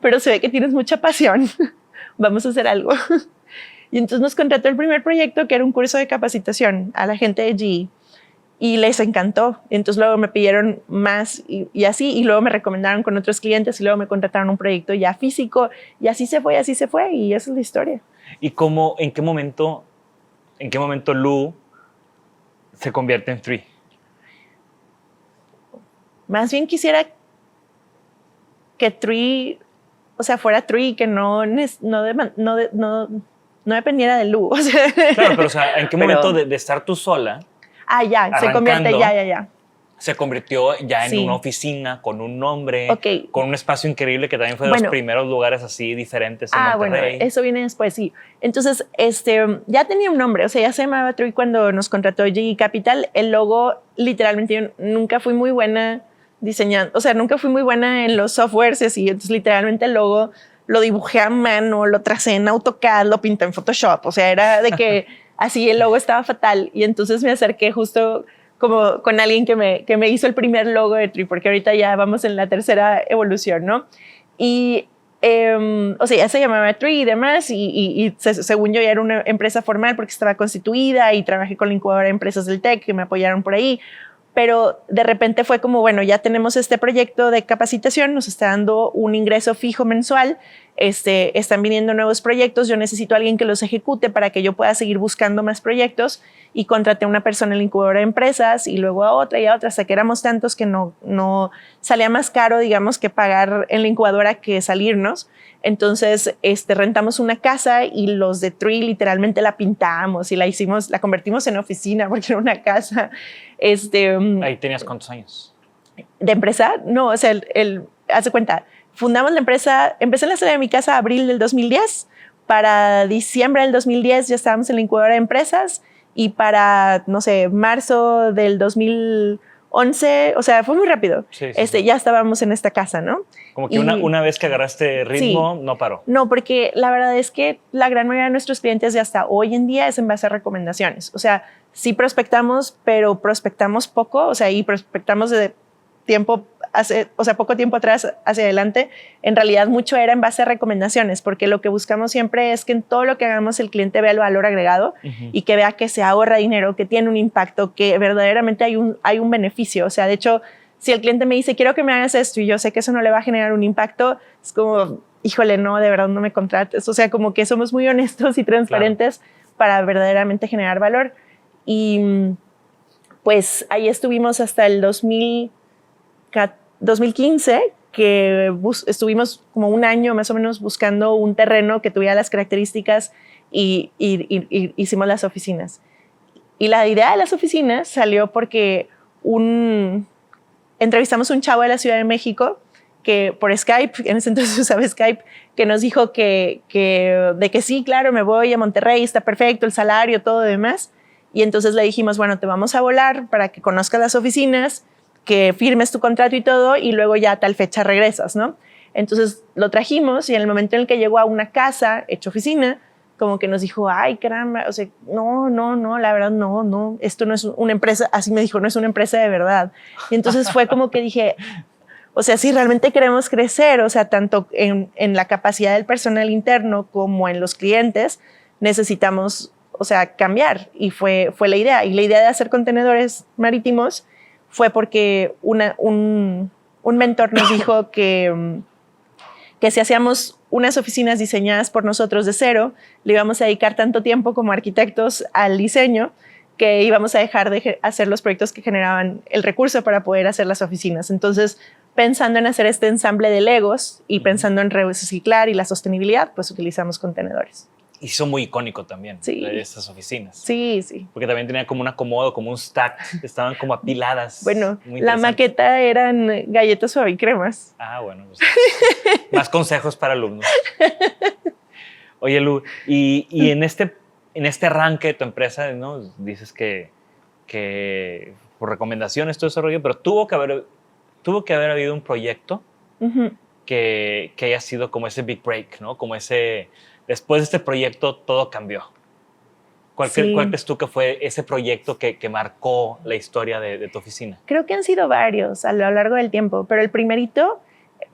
pero se ve que tienes mucha pasión, vamos a hacer algo. Y entonces nos contrató el primer proyecto, que era un curso de capacitación a la gente de GE. Y les encantó. Entonces luego me pidieron más y así. Y luego me recomendaron con otros clientes y luego me contrataron un proyecto ya físico. Y así se fue. Y esa es la historia. ¿Y en qué momento Lu se convierte en Tree? Más bien quisiera que Tree, o sea, fuera Tree, que no dependiera de Lu. O sea, claro, pero o sea, ¿en qué momento de estar tú sola? Ya, se convierte, ya. Se convirtió ya en Sí. una oficina con un nombre, Ok. con un espacio increíble que también fue de los primeros lugares así diferentes en Monterrey. Bueno, eso viene después, sí. Entonces, ya tenía un nombre, o sea, ya se llamaba Tree cuando nos contrató GE Capital. El logo, literalmente, yo nunca fui muy buena diseñando, o sea, nunca fui muy buena en los softwares y así. Entonces, literalmente, el logo lo dibujé a mano, lo tracé en AutoCAD, lo pinté en Photoshop. O sea, era de que así el logo estaba fatal. Y entonces me acerqué justo como con alguien que me hizo el primer logo de Tree, porque ahorita ya vamos en la tercera evolución, ¿no? Y, o sea, ya se llamaba Tree y demás, y según yo ya era una empresa formal porque estaba constituida y trabajé con la incubadora de empresas del TEC que me apoyaron por ahí. Pero de repente fue como, bueno, ya tenemos este proyecto de capacitación, nos está dando un ingreso fijo mensual, están viniendo nuevos proyectos, yo necesito a alguien que los ejecute para que yo pueda seguir buscando más proyectos, y contraté a una persona en la incubadora de empresas y luego a otra y a otra, hasta que éramos tantos que no salía más caro, digamos, que pagar en la incubadora que salirnos. Entonces rentamos una casa y los de Tree literalmente la pintamos y la convertimos en oficina porque era una casa. Ahí tenías ¿cuántos años? ¿De empresa? No, o sea, hace cuenta, fundamos la empresa, empecé en la sala de mi casa abril del 2010, para diciembre del 2010 ya estábamos en la incubadora de empresas, y para, no sé, marzo del 2011, o sea, fue muy rápido. Sí. Ya estábamos en esta casa, ¿no? Como que una vez que agarraste ritmo, sí, no paró. No, porque la verdad es que la gran mayoría de nuestros clientes de hasta hoy en día es en base a recomendaciones. O sea, sí prospectamos, pero prospectamos poco, o sea, y prospectamos de poco tiempo atrás hacia adelante. En realidad mucho era en base a recomendaciones, porque lo que buscamos siempre es que en todo lo que hagamos el cliente vea el valor agregado y que vea que se ahorra dinero, que tiene un impacto, que verdaderamente hay un beneficio. O sea, de hecho, si el cliente me dice, quiero que me hagas esto y yo sé que eso no le va a generar un impacto, es como, híjole, no, de verdad no me contrates. O sea, como que somos muy honestos y transparentes, claro, para verdaderamente generar valor. Y pues ahí estuvimos hasta el 2015, que estuvimos como un año más o menos buscando un terreno que tuviera las características y hicimos las oficinas. Y la idea de las oficinas salió porque entrevistamos a un chavo de la Ciudad de México que por Skype, en ese entonces usaba Skype, que nos dijo de que sí, claro, me voy a Monterrey, está perfecto, el salario, todo demás. Y entonces le dijimos, bueno, te vamos a volar para que conozcas las oficinas, que firmes tu contrato y todo, y luego ya a tal fecha regresas, ¿no? Entonces lo trajimos y en el momento en el que llegó a una casa hecha oficina, como que nos dijo, ay, caramba, o sea, no, la verdad, no, esto no es una empresa, así me dijo, no es una empresa de verdad. Y entonces fue como que dije, o sea, si realmente queremos crecer, o sea, tanto en la capacidad del personal interno como en los clientes, necesitamos, o sea, cambiar. Y fue la idea. Y la idea de hacer contenedores marítimos fue porque un mentor nos dijo que si hacíamos unas oficinas diseñadas por nosotros de cero, le íbamos a dedicar tanto tiempo como arquitectos al diseño que íbamos a dejar de hacer los proyectos que generaban el recurso para poder hacer las oficinas. Entonces, pensando en hacer este ensamble de Legos y pensando en reciclar y la sostenibilidad, pues utilizamos contenedores. Y son muy icónico también, sí, estas oficinas. Sí, sí. Porque también tenía como un acomodo, como un stack, estaban como apiladas. Bueno, la maqueta eran galletas suavicremas. Ah, bueno. Pues, más consejos para alumnos. Oye, Lu, y en este arranque de tu empresa, ¿no? Dices que por recomendaciones todo ese rollo, pero tuvo que haber habido un proyecto que haya sido como ese big break, ¿no? Como ese... Después de este proyecto, todo cambió. ¿Cuál crees tú que fue ese proyecto que marcó la historia de tu oficina? Creo que han sido varios a lo largo del tiempo, pero el primerito,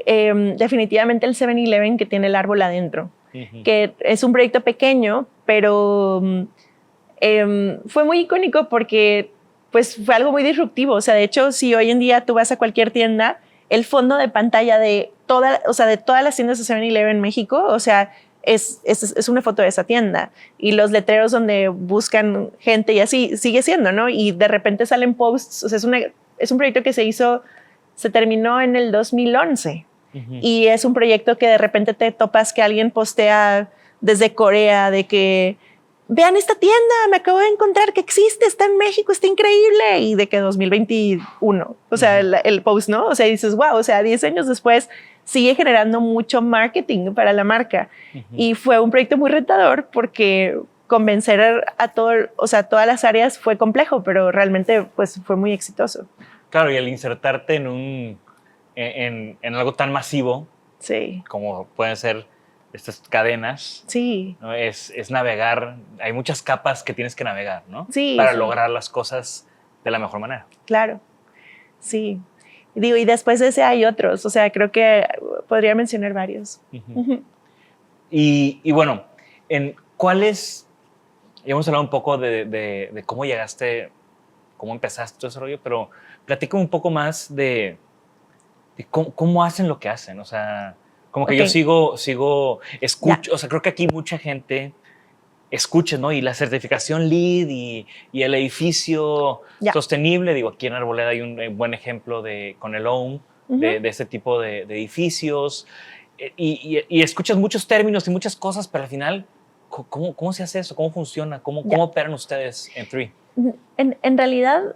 definitivamente el 7-Eleven que tiene el árbol adentro. que es un proyecto pequeño, pero fue muy icónico porque pues, fue algo muy disruptivo. O sea, de hecho, si hoy en día tú vas a cualquier tienda, el fondo de pantalla de todas las tiendas de 7-Eleven en México, o sea, es una foto de esa tienda. Y los letreros donde buscan gente y así sigue siendo, ¿no? Y de repente salen posts. O sea, es un proyecto que se terminó en el 2011. Y es un proyecto que de repente te topas que alguien postea desde Corea de que vean esta tienda, me acabo de encontrar que existe, está en México, está increíble. Y de que 2021, o sea, el post, ¿no? O sea, dices, wow, o sea, 10 años después sigue generando mucho marketing para la marca. Y fue un proyecto muy retador porque convencer a todas las áreas fue complejo, pero realmente pues, fue muy exitoso. Claro, y al insertarte en algo tan masivo, sí, como pueden ser estas cadenas, sí, ¿no? Es navegar, hay muchas capas que tienes que navegar, ¿no? Sí, para sí. lograr las cosas de la mejor manera. Claro, sí. Digo, y después de ese hay otros, o sea, creo que podría mencionar varios. Y bueno, ¿cuáles? Ya hemos hablado un poco de cómo llegaste, cómo empezaste todo ese rollo, pero platícame un poco más de cómo hacen lo que hacen. O sea, como que yo escucho, o sea, creo que aquí mucha gente escucha, ¿no? Y la certificación LEED y el edificio sostenible. Digo, aquí en Arboleda hay un buen ejemplo con el OHM de este tipo de edificios. Y escuchas muchos términos y muchas cosas, pero al final, ¿cómo se hace eso? ¿Cómo funciona? ¿Cómo operan ustedes en TREE? En realidad,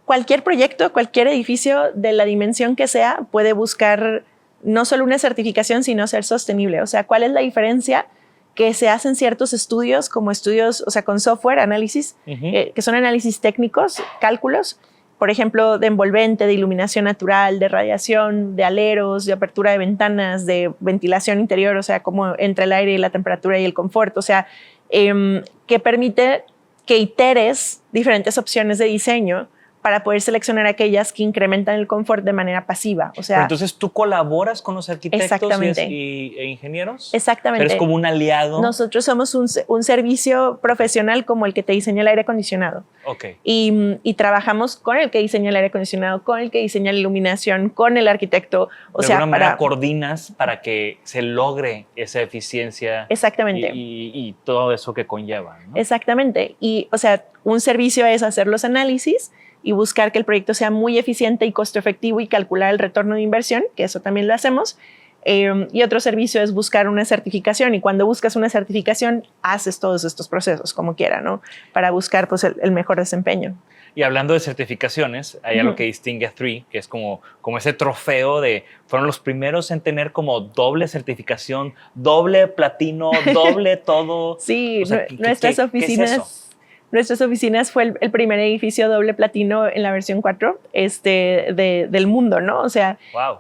cualquier proyecto, cualquier edificio de la dimensión que sea puede buscar no solo una certificación, sino ser sostenible. O sea, ¿cuál es la diferencia? Que se hacen ciertos estudios, como estudios, o sea, con software, análisis, que son análisis técnicos, cálculos, por ejemplo, de envolvente, de iluminación natural, de radiación, de aleros, de apertura de ventanas, de ventilación interior, o sea, cómo entra el aire y la temperatura y el confort, o sea, que permite que iteres diferentes opciones de diseño para poder seleccionar aquellas que incrementan el confort de manera pasiva. O sea, pero entonces, ¿tú colaboras con los arquitectos e ingenieros? Exactamente. ¿Eres como un aliado? Nosotros somos un servicio profesional como el que te diseña el aire acondicionado. Okay. Y trabajamos con el que diseña el aire acondicionado, con el que diseña la iluminación, con el arquitecto. De alguna manera coordinas para que se logre esa eficiencia. Exactamente. Y todo eso que conlleva, ¿no? Exactamente. Y, o sea, un servicio es hacer los análisis y buscar que el proyecto sea muy eficiente y costo efectivo y calcular el retorno de inversión, que eso también lo hacemos. Y otro servicio es buscar una certificación, y cuando buscas una certificación haces todos estos procesos como quiera, ¿no? Para buscar pues, el mejor desempeño. Y hablando de certificaciones, hay algo que distingue a TREE, que es como ese trofeo fueron los primeros en tener como doble certificación, doble platino, doble todo. Sí, o sea, nuestras oficinas... ¿qué es eso? Nuestras oficinas fue el primer edificio doble platino en la versión 4 del mundo, ¿no? O sea, wow.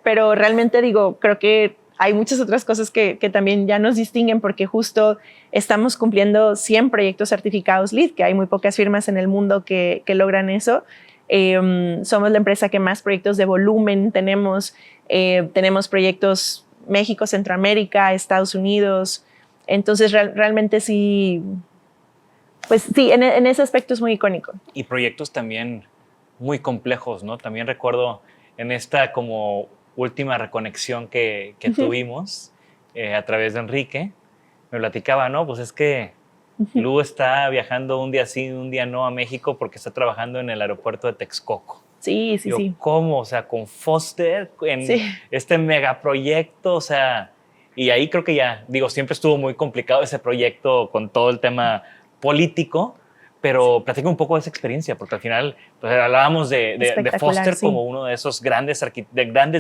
Pero realmente digo, creo que hay muchas otras cosas que también ya nos distinguen, porque justo estamos cumpliendo 100 proyectos certificados LEED, que hay muy pocas firmas en el mundo que logran eso. Somos la empresa que más proyectos de volumen tenemos. Tenemos proyectos México, Centroamérica, Estados Unidos. Entonces, realmente sí, pues sí, en ese aspecto es muy icónico. Y proyectos también muy complejos, ¿no? También recuerdo en esta como última reconexión que tuvimos a través de Enrique, me platicaba, ¿no? Pues es que Lu está viajando un día sí, un día no a México porque está trabajando en el aeropuerto de Texcoco. Sí, sí, sí. ¿Cómo? O sea, con Foster, en este megaproyecto, o sea... Y ahí creo que ya, digo, siempre estuvo muy complicado ese proyecto con todo el tema político, pero platica un poco de esa experiencia, porque al final pues, hablábamos de Foster como uno de esos grandes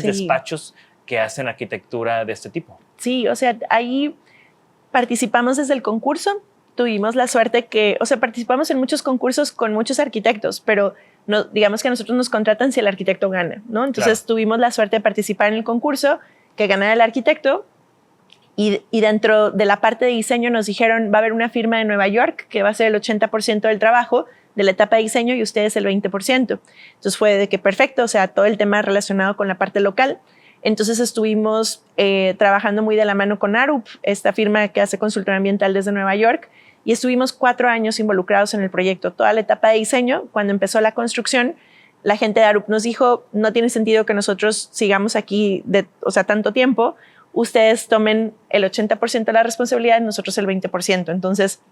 despachos que hacen arquitectura de este tipo. Sí, o sea, ahí participamos desde el concurso, tuvimos la suerte participamos en muchos concursos con muchos arquitectos, pero no, digamos que a nosotros nos contratan si el arquitecto gana, ¿no? Entonces tuvimos la suerte de participar en el concurso, que ganara el arquitecto. Y dentro de la parte de diseño nos dijeron, va a haber una firma de Nueva York que va a ser el 80% del trabajo de la etapa de diseño y ustedes el 20%. Entonces fue de que perfecto, o sea, todo el tema relacionado con la parte local. Entonces estuvimos trabajando muy de la mano con Arup, esta firma que hace consultoría ambiental desde Nueva York, y estuvimos 4 años involucrados en el proyecto, toda la etapa de diseño. Cuando empezó la construcción, la gente de Arup nos dijo, no tiene sentido que nosotros sigamos aquí tanto tiempo, ustedes tomen el 80% de la responsabilidad y nosotros el 20%. Entonces,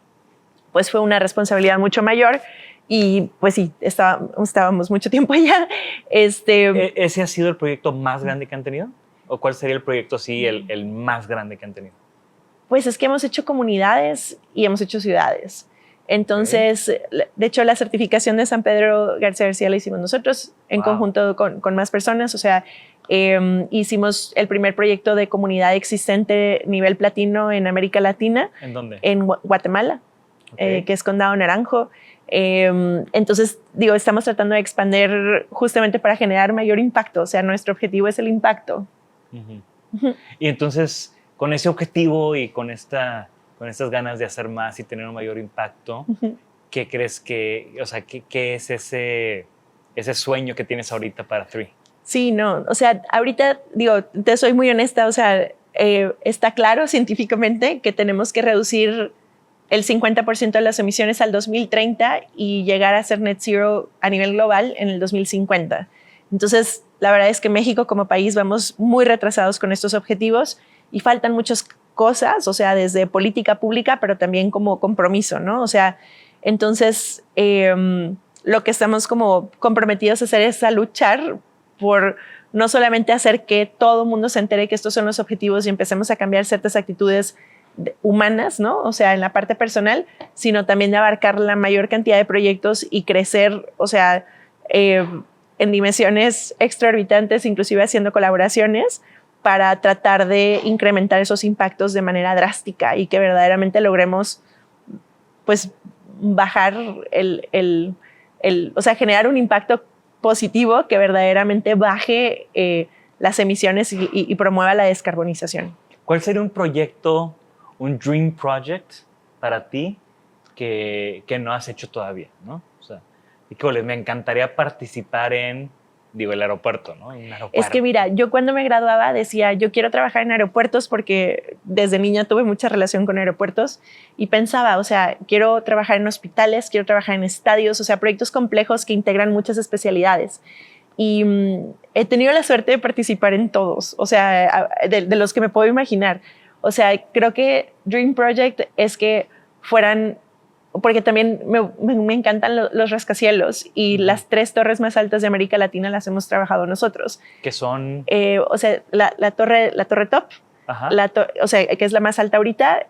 pues fue una responsabilidad mucho mayor y pues sí, estábamos mucho tiempo allá. ¿Ese ha sido el proyecto más grande que han tenido? ¿O cuál sería el proyecto, sí, el más grande que han tenido? Pues es que hemos hecho comunidades y hemos hecho ciudades. Entonces, de hecho, la certificación de San Pedro García García la hicimos nosotros en conjunto con más personas. O sea, hicimos el primer proyecto de comunidad existente nivel platino en América Latina. ¿En dónde? En Guatemala, que es Condado Naranjo. Entonces, digo, estamos tratando de expandir justamente para generar mayor impacto. O sea, nuestro objetivo es el impacto. Y entonces, con ese objetivo y con estas ganas de hacer más y tener un mayor impacto, ¿qué crees que, o sea, qué es ese sueño que tienes ahorita para Three? Sí, no, o sea, ahorita, digo, te soy muy honesta, o sea, está claro científicamente que tenemos que reducir el 50% de las emisiones al 2030 y llegar a ser net zero a nivel global en el 2050. Entonces, la verdad es que México como país vamos muy retrasados con estos objetivos y faltan muchas cosas, o sea, desde política pública, pero también como compromiso, ¿no? O sea, entonces, lo que estamos como comprometidos a hacer es a luchar por no solamente hacer que todo el mundo se entere que estos son los objetivos y empecemos a cambiar ciertas actitudes humanas, ¿no? O sea, en la parte personal, sino también de abarcar la mayor cantidad de proyectos y crecer, o sea, en dimensiones extraorbitantes, inclusive haciendo colaboraciones para tratar de incrementar esos impactos de manera drástica y que verdaderamente logremos, pues, bajar o sea, generar un impacto positivo que verdaderamente baje las emisiones y promueva la descarbonización. ¿Cuál sería un proyecto, un dream project para ti que no has hecho todavía, ¿no? O sea, me encantaría participar en, digo, el aeropuerto, ¿no? Un aeropuerto. Es que mira, yo cuando me graduaba decía, yo quiero trabajar en aeropuertos porque desde niña tuve mucha relación con aeropuertos y pensaba, o sea, quiero trabajar en hospitales, quiero trabajar en estadios, o sea, proyectos complejos que integran muchas especialidades. Y he tenido la suerte de participar en todos, o sea, de los que me puedo imaginar. O sea, creo que Dream Project es que fueran, porque también me encantan los rascacielos y las 3 torres más altas de América Latina las hemos trabajado nosotros. ¿Qué son? O sea, la torre top, o sea, que es la más alta ahorita,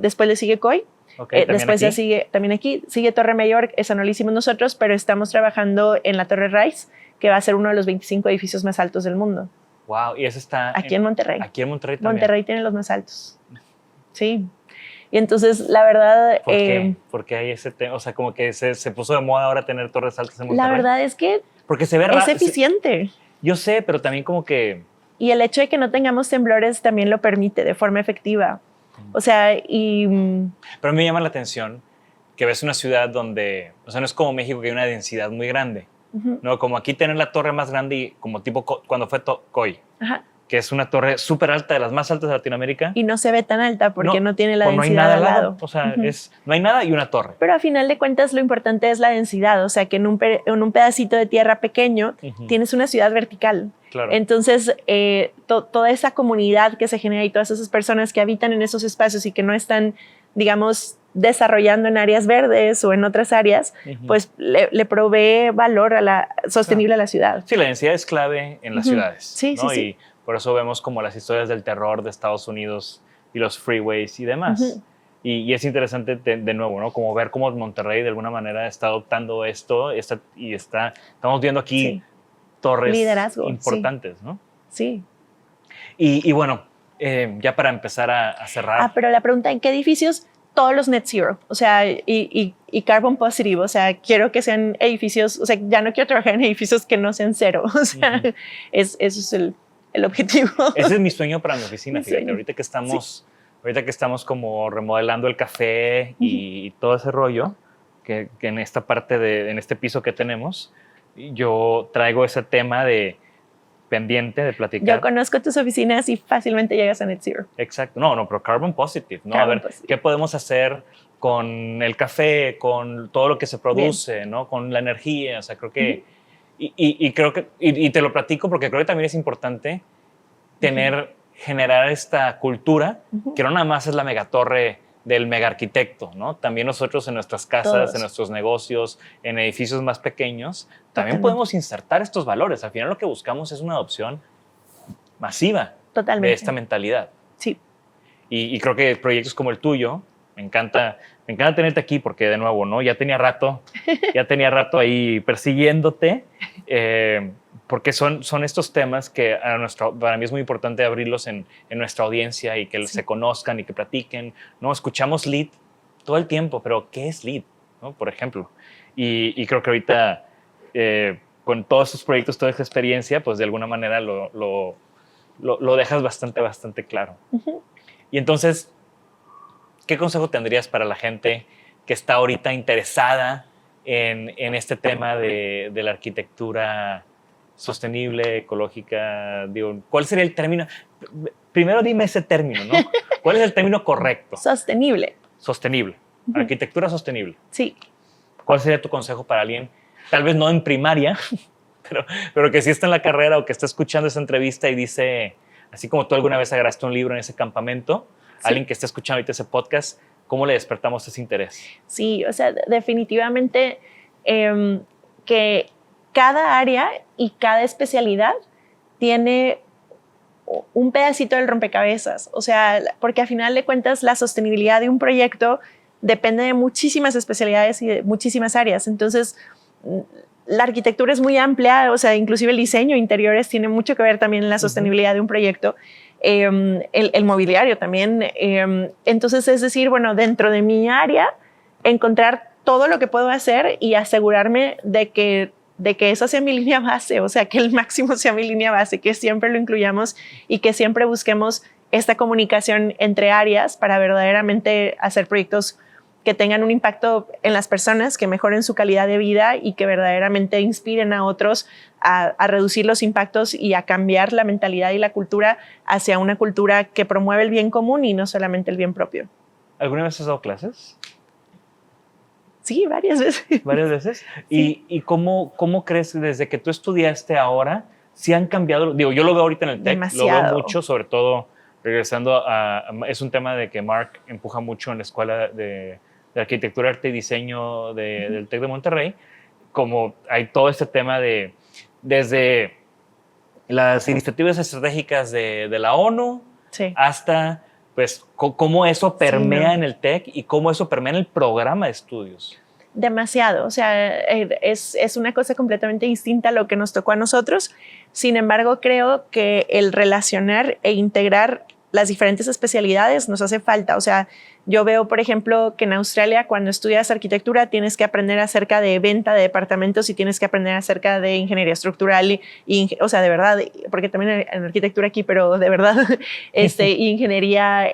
después le sigue COI. Okay, después ya sigue Torre Mayor, esa no la hicimos nosotros, pero estamos trabajando en la Torre Rice, que va a ser uno de los 25 edificios más altos del mundo. Wow, y eso está aquí en Monterrey. Aquí en Monterrey también. Monterrey tiene los más altos. Sí. Y entonces, la verdad... ¿Por qué? Porque hay ese tema, o sea, como que se puso de moda ahora tener torres altas en Monterrey. La verdad es que porque se ve es eficiente. Yo sé, pero también como que... Y el hecho de que no tengamos temblores también lo permite de forma efectiva. O sea, Pero a mí me llama la atención que ves una ciudad donde, o sea, no es como México que hay una densidad muy grande. No, como aquí tener la torre más grande y como tipo cuando fue COI, que es una torre súper alta, de las más altas de Latinoamérica. Y no se ve tan alta porque no tiene la densidad no hay nada al lado. O sea, no hay nada y una torre. Pero a final de cuentas lo importante es la densidad, o sea, que en un pedacito de tierra pequeño tienes una ciudad vertical. Claro. Entonces, toda esa comunidad que se genera y todas esas personas que habitan en esos espacios y que no están, digamos, desarrollando en áreas verdes o en otras áreas, pues le provee valor sostenible a la ciudad. Sí, la densidad es clave en las ciudades. Sí, ¿no? sí. Y por eso vemos como las historias del terror de Estados Unidos y los freeways y demás. Y es interesante de nuevo, ¿no? Como ver cómo Monterrey de alguna manera está adoptando esto estamos viendo aquí torres importantes, ¿no? Sí. Y bueno, ya para empezar a cerrar. Pero la pregunta, ¿en qué edificios? Todos los net zero, o sea, y carbon positive, o sea, quiero que sean edificios, o sea, ya no quiero trabajar en edificios que no sean cero, o sea, eso es el objetivo. Ese es mi sueño para mi oficina, fíjate, ahorita que estamos como remodelando el café y todo ese rollo, que en esta parte en este piso que tenemos, yo traigo ese tema de pendiente de platicar. Yo conozco tus oficinas y fácilmente llegas a Net Zero. Exacto. No, pero Carbon Positive, ¿no? Carbon a ver, positive. ¿qué podemos hacer con el café, con todo lo que se produce, ¿no? Con la energía? O sea, creo que... Y creo que... Y te lo platico porque creo que también es importante generar esta cultura que no nada más es la megatorre del mega arquitecto, ¿no? También nosotros en nuestras casas, Todos. en nuestros negocios, en edificios más pequeños, también Totalmente. podemos insertar estos valores. Al final lo que buscamos es una adopción masiva Totalmente. de esta mentalidad. Sí. Y creo que proyectos como el tuyo, me encanta tenerte aquí porque, de nuevo, ¿no? Ya tenía rato ahí persiguiéndote, porque son estos temas que para mí es muy importante abrirlos en nuestra audiencia y que se conozcan y que platiquen, ¿no? Escuchamos LEED todo el tiempo, pero ¿qué es LEED? ¿No? Por ejemplo. Y creo que ahorita, con todos estos proyectos, toda esta experiencia, pues de alguna manera lo dejas bastante claro. Y entonces, ¿qué consejo tendrías para la gente que está ahorita interesada en este tema de la arquitectura sostenible, ecológica? Digo, ¿cuál sería el término? Primero dime ese término, ¿no? ¿Cuál es el término correcto? Sostenible. Sostenible. Arquitectura sostenible. Sí. ¿Cuál sería tu consejo para alguien, tal vez no en primaria, pero que sí está en la carrera o que está escuchando esta entrevista y dice, así como tú alguna vez agarraste un libro en ese campamento, alguien que está escuchando ahorita ese podcast, ¿cómo le despertamos ese interés? Sí, o sea, definitivamente que cada área y cada especialidad tiene un pedacito del rompecabezas. O sea, porque al final de cuentas la sostenibilidad de un proyecto depende de muchísimas especialidades y de muchísimas áreas. Entonces, la arquitectura es muy amplia, o sea, inclusive el diseño de interiores tiene mucho que ver también en la sostenibilidad de un proyecto. El mobiliario también. Entonces, es decir, bueno, dentro de mi área, encontrar todo lo que puedo hacer y asegurarme de que esa sea mi línea base, o sea, que el máximo sea mi línea base, que siempre lo incluyamos y que siempre busquemos esta comunicación entre áreas para verdaderamente hacer proyectos que tengan un impacto en las personas, que mejoren su calidad de vida y que verdaderamente inspiren a otros a reducir los impactos y a cambiar la mentalidad y la cultura hacia una cultura que promueve el bien común y no solamente el bien propio. ¿Alguna vez has dado clases? Sí, varias veces. ¿Varias veces? Sí. ¿Y cómo crees desde que tú estudiaste ahora, si han cambiado? Digo, yo lo veo ahorita en el TEC, Demasiado. lo veo mucho, sobre todo regresando es un tema de que Mark empuja mucho en la escuela de arquitectura, arte y diseño del TEC de Monterrey, como hay todo este tema desde las iniciativas estratégicas de la ONU hasta pues cómo eso permea en el TEC y cómo eso permea en el programa de estudios. Demasiado, o sea, es una cosa completamente distinta a lo que nos tocó a nosotros. Sin embargo, creo que el relacionar e integrar las diferentes especialidades nos hace falta. O sea, yo veo, por ejemplo, que en Australia cuando estudias arquitectura tienes que aprender acerca de venta de departamentos y tienes que aprender acerca de ingeniería estructural o sea, de verdad, porque también en arquitectura aquí, pero de verdad, ingeniería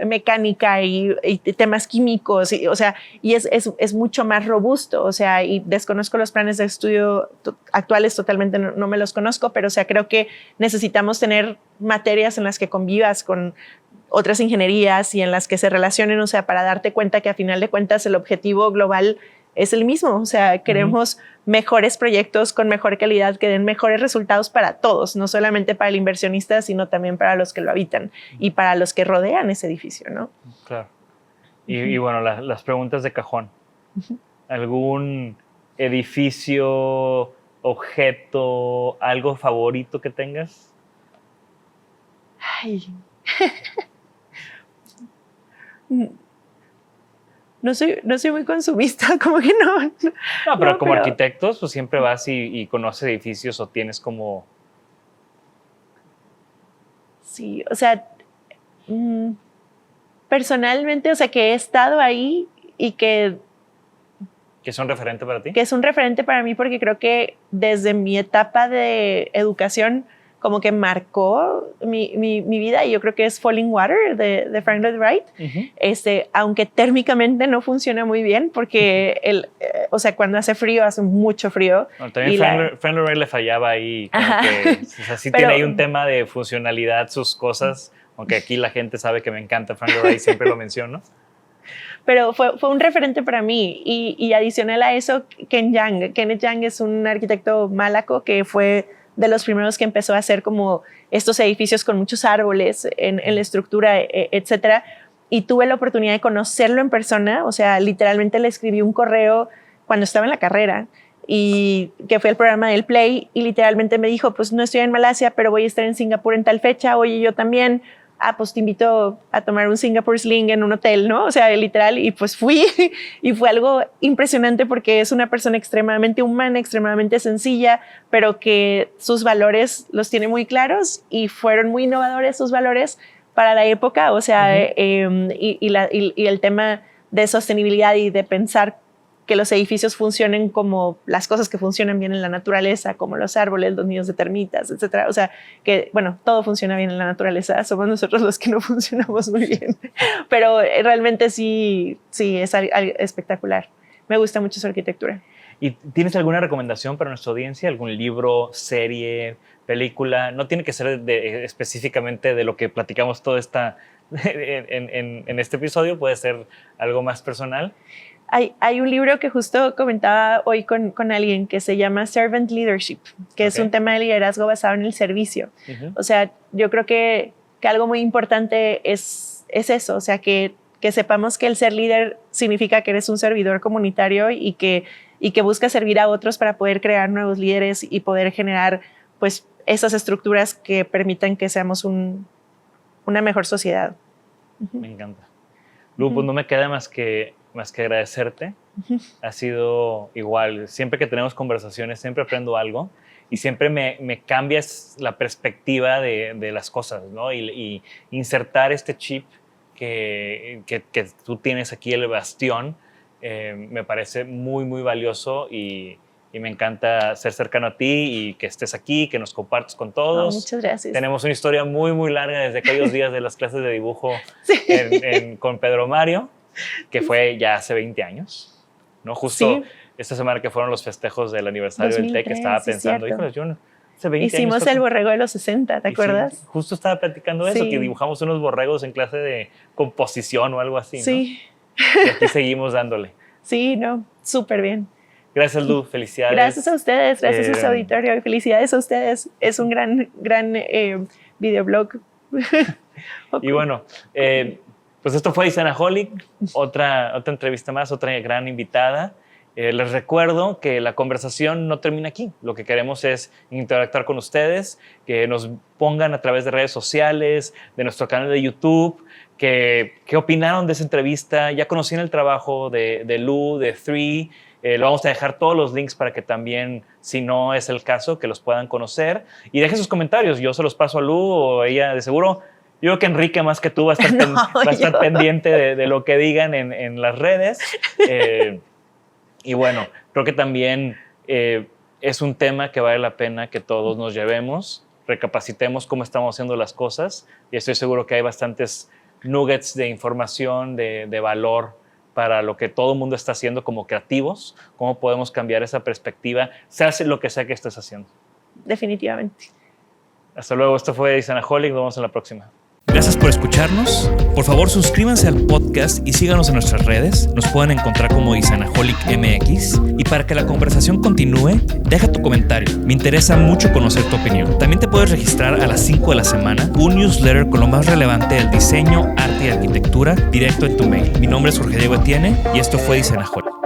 mecánica y temas químicos, o sea, y es mucho más robusto. O sea, y desconozco los planes de estudio actuales, totalmente no me los conozco, pero o sea, creo que necesitamos tener materias en las que convivas con otras ingenierías y en las que se relacionen, o sea, para darte cuenta que a final de cuentas el objetivo global es el mismo. O sea, queremos mejores proyectos con mejor calidad que den mejores resultados para todos, no solamente para el inversionista, sino también para los que lo habitan y para los que rodean ese edificio, ¿no? Claro. Y bueno, las preguntas de cajón. ¿Algún edificio, objeto, algo favorito que tengas? Ay. No soy muy consumista, como que no. No, pero como arquitectos, pues siempre vas y conoces edificios o tienes como... Sí, o sea, personalmente, o sea, que he estado ahí y que... ¿Que son referente para ti? Que es un referente para mí porque creo que desde mi etapa de educación como que marcó mi vida, y yo creo que es Falling Water de Frank Lloyd Wright. Aunque térmicamente no funciona muy bien porque o sea, cuando hace frío, hace mucho frío. Bueno, también Frank Lloyd Wright le fallaba ahí, que, o sea, sí tiene ahí un tema de funcionalidad sus cosas, aunque aquí la gente sabe que me encanta Frank Lloyd Wright, siempre lo menciono. Pero fue un referente para mí, y adicional a eso, Kenneth Young es un arquitecto malaco que fue de los primeros que empezó a hacer como estos edificios con muchos árboles en la estructura, etcétera. Y tuve la oportunidad de conocerlo en persona, o sea, literalmente le escribí un correo cuando estaba en la carrera, y que fue el programa del Play, y literalmente me dijo, pues no estoy en Malasia, pero voy a estar en Singapur en tal fecha, oye, yo también, pues te invito a tomar un Singapore Sling en un hotel, ¿no? O sea, literal, y pues fui, y fue algo impresionante porque es una persona extremadamente humana, extremadamente sencilla, pero que sus valores los tiene muy claros, y fueron muy innovadores sus valores para la época, o sea, y el tema de sostenibilidad y de pensar que los edificios funcionen como las cosas que funcionan bien en la naturaleza, como los árboles, los nidos de termitas, etcétera. O sea, que, bueno, todo funciona bien en la naturaleza, somos nosotros los que no funcionamos muy bien. Pero realmente sí es espectacular. Me gusta mucho su arquitectura. ¿Y tienes alguna recomendación para nuestra audiencia? ¿Algún libro, serie, película? No tiene que ser específicamente de lo que platicamos todo en este episodio, puede ser algo más personal. Hay un libro que justo comentaba hoy con alguien que se llama Servant Leadership, que es un tema de liderazgo basado en el servicio. O sea, yo creo que algo muy importante es eso, o sea, que sepamos que el ser líder significa que eres un servidor comunitario y que buscas servir a otros para poder crear nuevos líderes y poder generar, pues, esas estructuras que permitan que seamos una mejor sociedad. Me encanta. Lu, pues no me queda más que agradecerte. Ha sido igual. Siempre que tenemos conversaciones, siempre aprendo algo y siempre me cambias la perspectiva de las cosas, ¿no? Y insertar este chip que tú tienes aquí, el bastión, me parece muy, muy valioso, y me encanta ser cercano a ti y que estés aquí, que nos compartas con todos. Muchas gracias. Tenemos una historia muy, muy larga desde aquellos días de las clases de dibujo con Pedro Mario, que fue ya hace 20 años, ¿no? Justo esta semana que fueron los festejos del aniversario 2003, del TEC, estaba pensando, híjole, yo hace 20 hicimos años... el borrego de los 60, ¿te acuerdas? Sí, justo estaba platicando eso, que dibujamos unos borregos en clase de composición o algo así, ¿no? Sí. Y aquí seguimos dándole. Sí, no, súper bien. Gracias, Lu, felicidades. Gracias a ustedes, gracias a su auditorio, y felicidades a ustedes. Es un gran videoblog. Y bueno, pues esto fue Design-aholic, otra entrevista más, otra gran invitada. Les recuerdo que la conversación no termina aquí. Lo que queremos es interactuar con ustedes, que nos pongan a través de redes sociales, de nuestro canal de YouTube, qué opinaron de esa entrevista. Ya conocían el trabajo de Lu, de Three. Lo vamos a dejar todos los links para que también, si no es el caso, que los puedan conocer. Y dejen sus comentarios. Yo se los paso a Lu, o ella de seguro. Yo creo que Enrique, más que tú, va a estar pendiente de lo que digan en las redes. Y bueno, creo que también es un tema que vale la pena que todos nos llevemos, recapacitemos cómo estamos haciendo las cosas, y estoy seguro que hay bastantes nuggets de información, de valor para lo que todo el mundo está haciendo como creativos, cómo podemos cambiar esa perspectiva, sea lo que sea que estés haciendo. Definitivamente. Hasta luego, esto fue Design-aholic, nos vemos en la próxima. Gracias por escucharnos. Por favor, suscríbanse al podcast y síganos en nuestras redes. Nos pueden encontrar como Design-aholic MX. Y para que la conversación continúe, deja tu comentario. Me interesa mucho conocer tu opinión. También te puedes registrar a las 5 de la semana un newsletter con lo más relevante del diseño, arte y arquitectura directo en tu mail. Mi nombre es Jorge Diego Etienne y esto fue Design-aholic.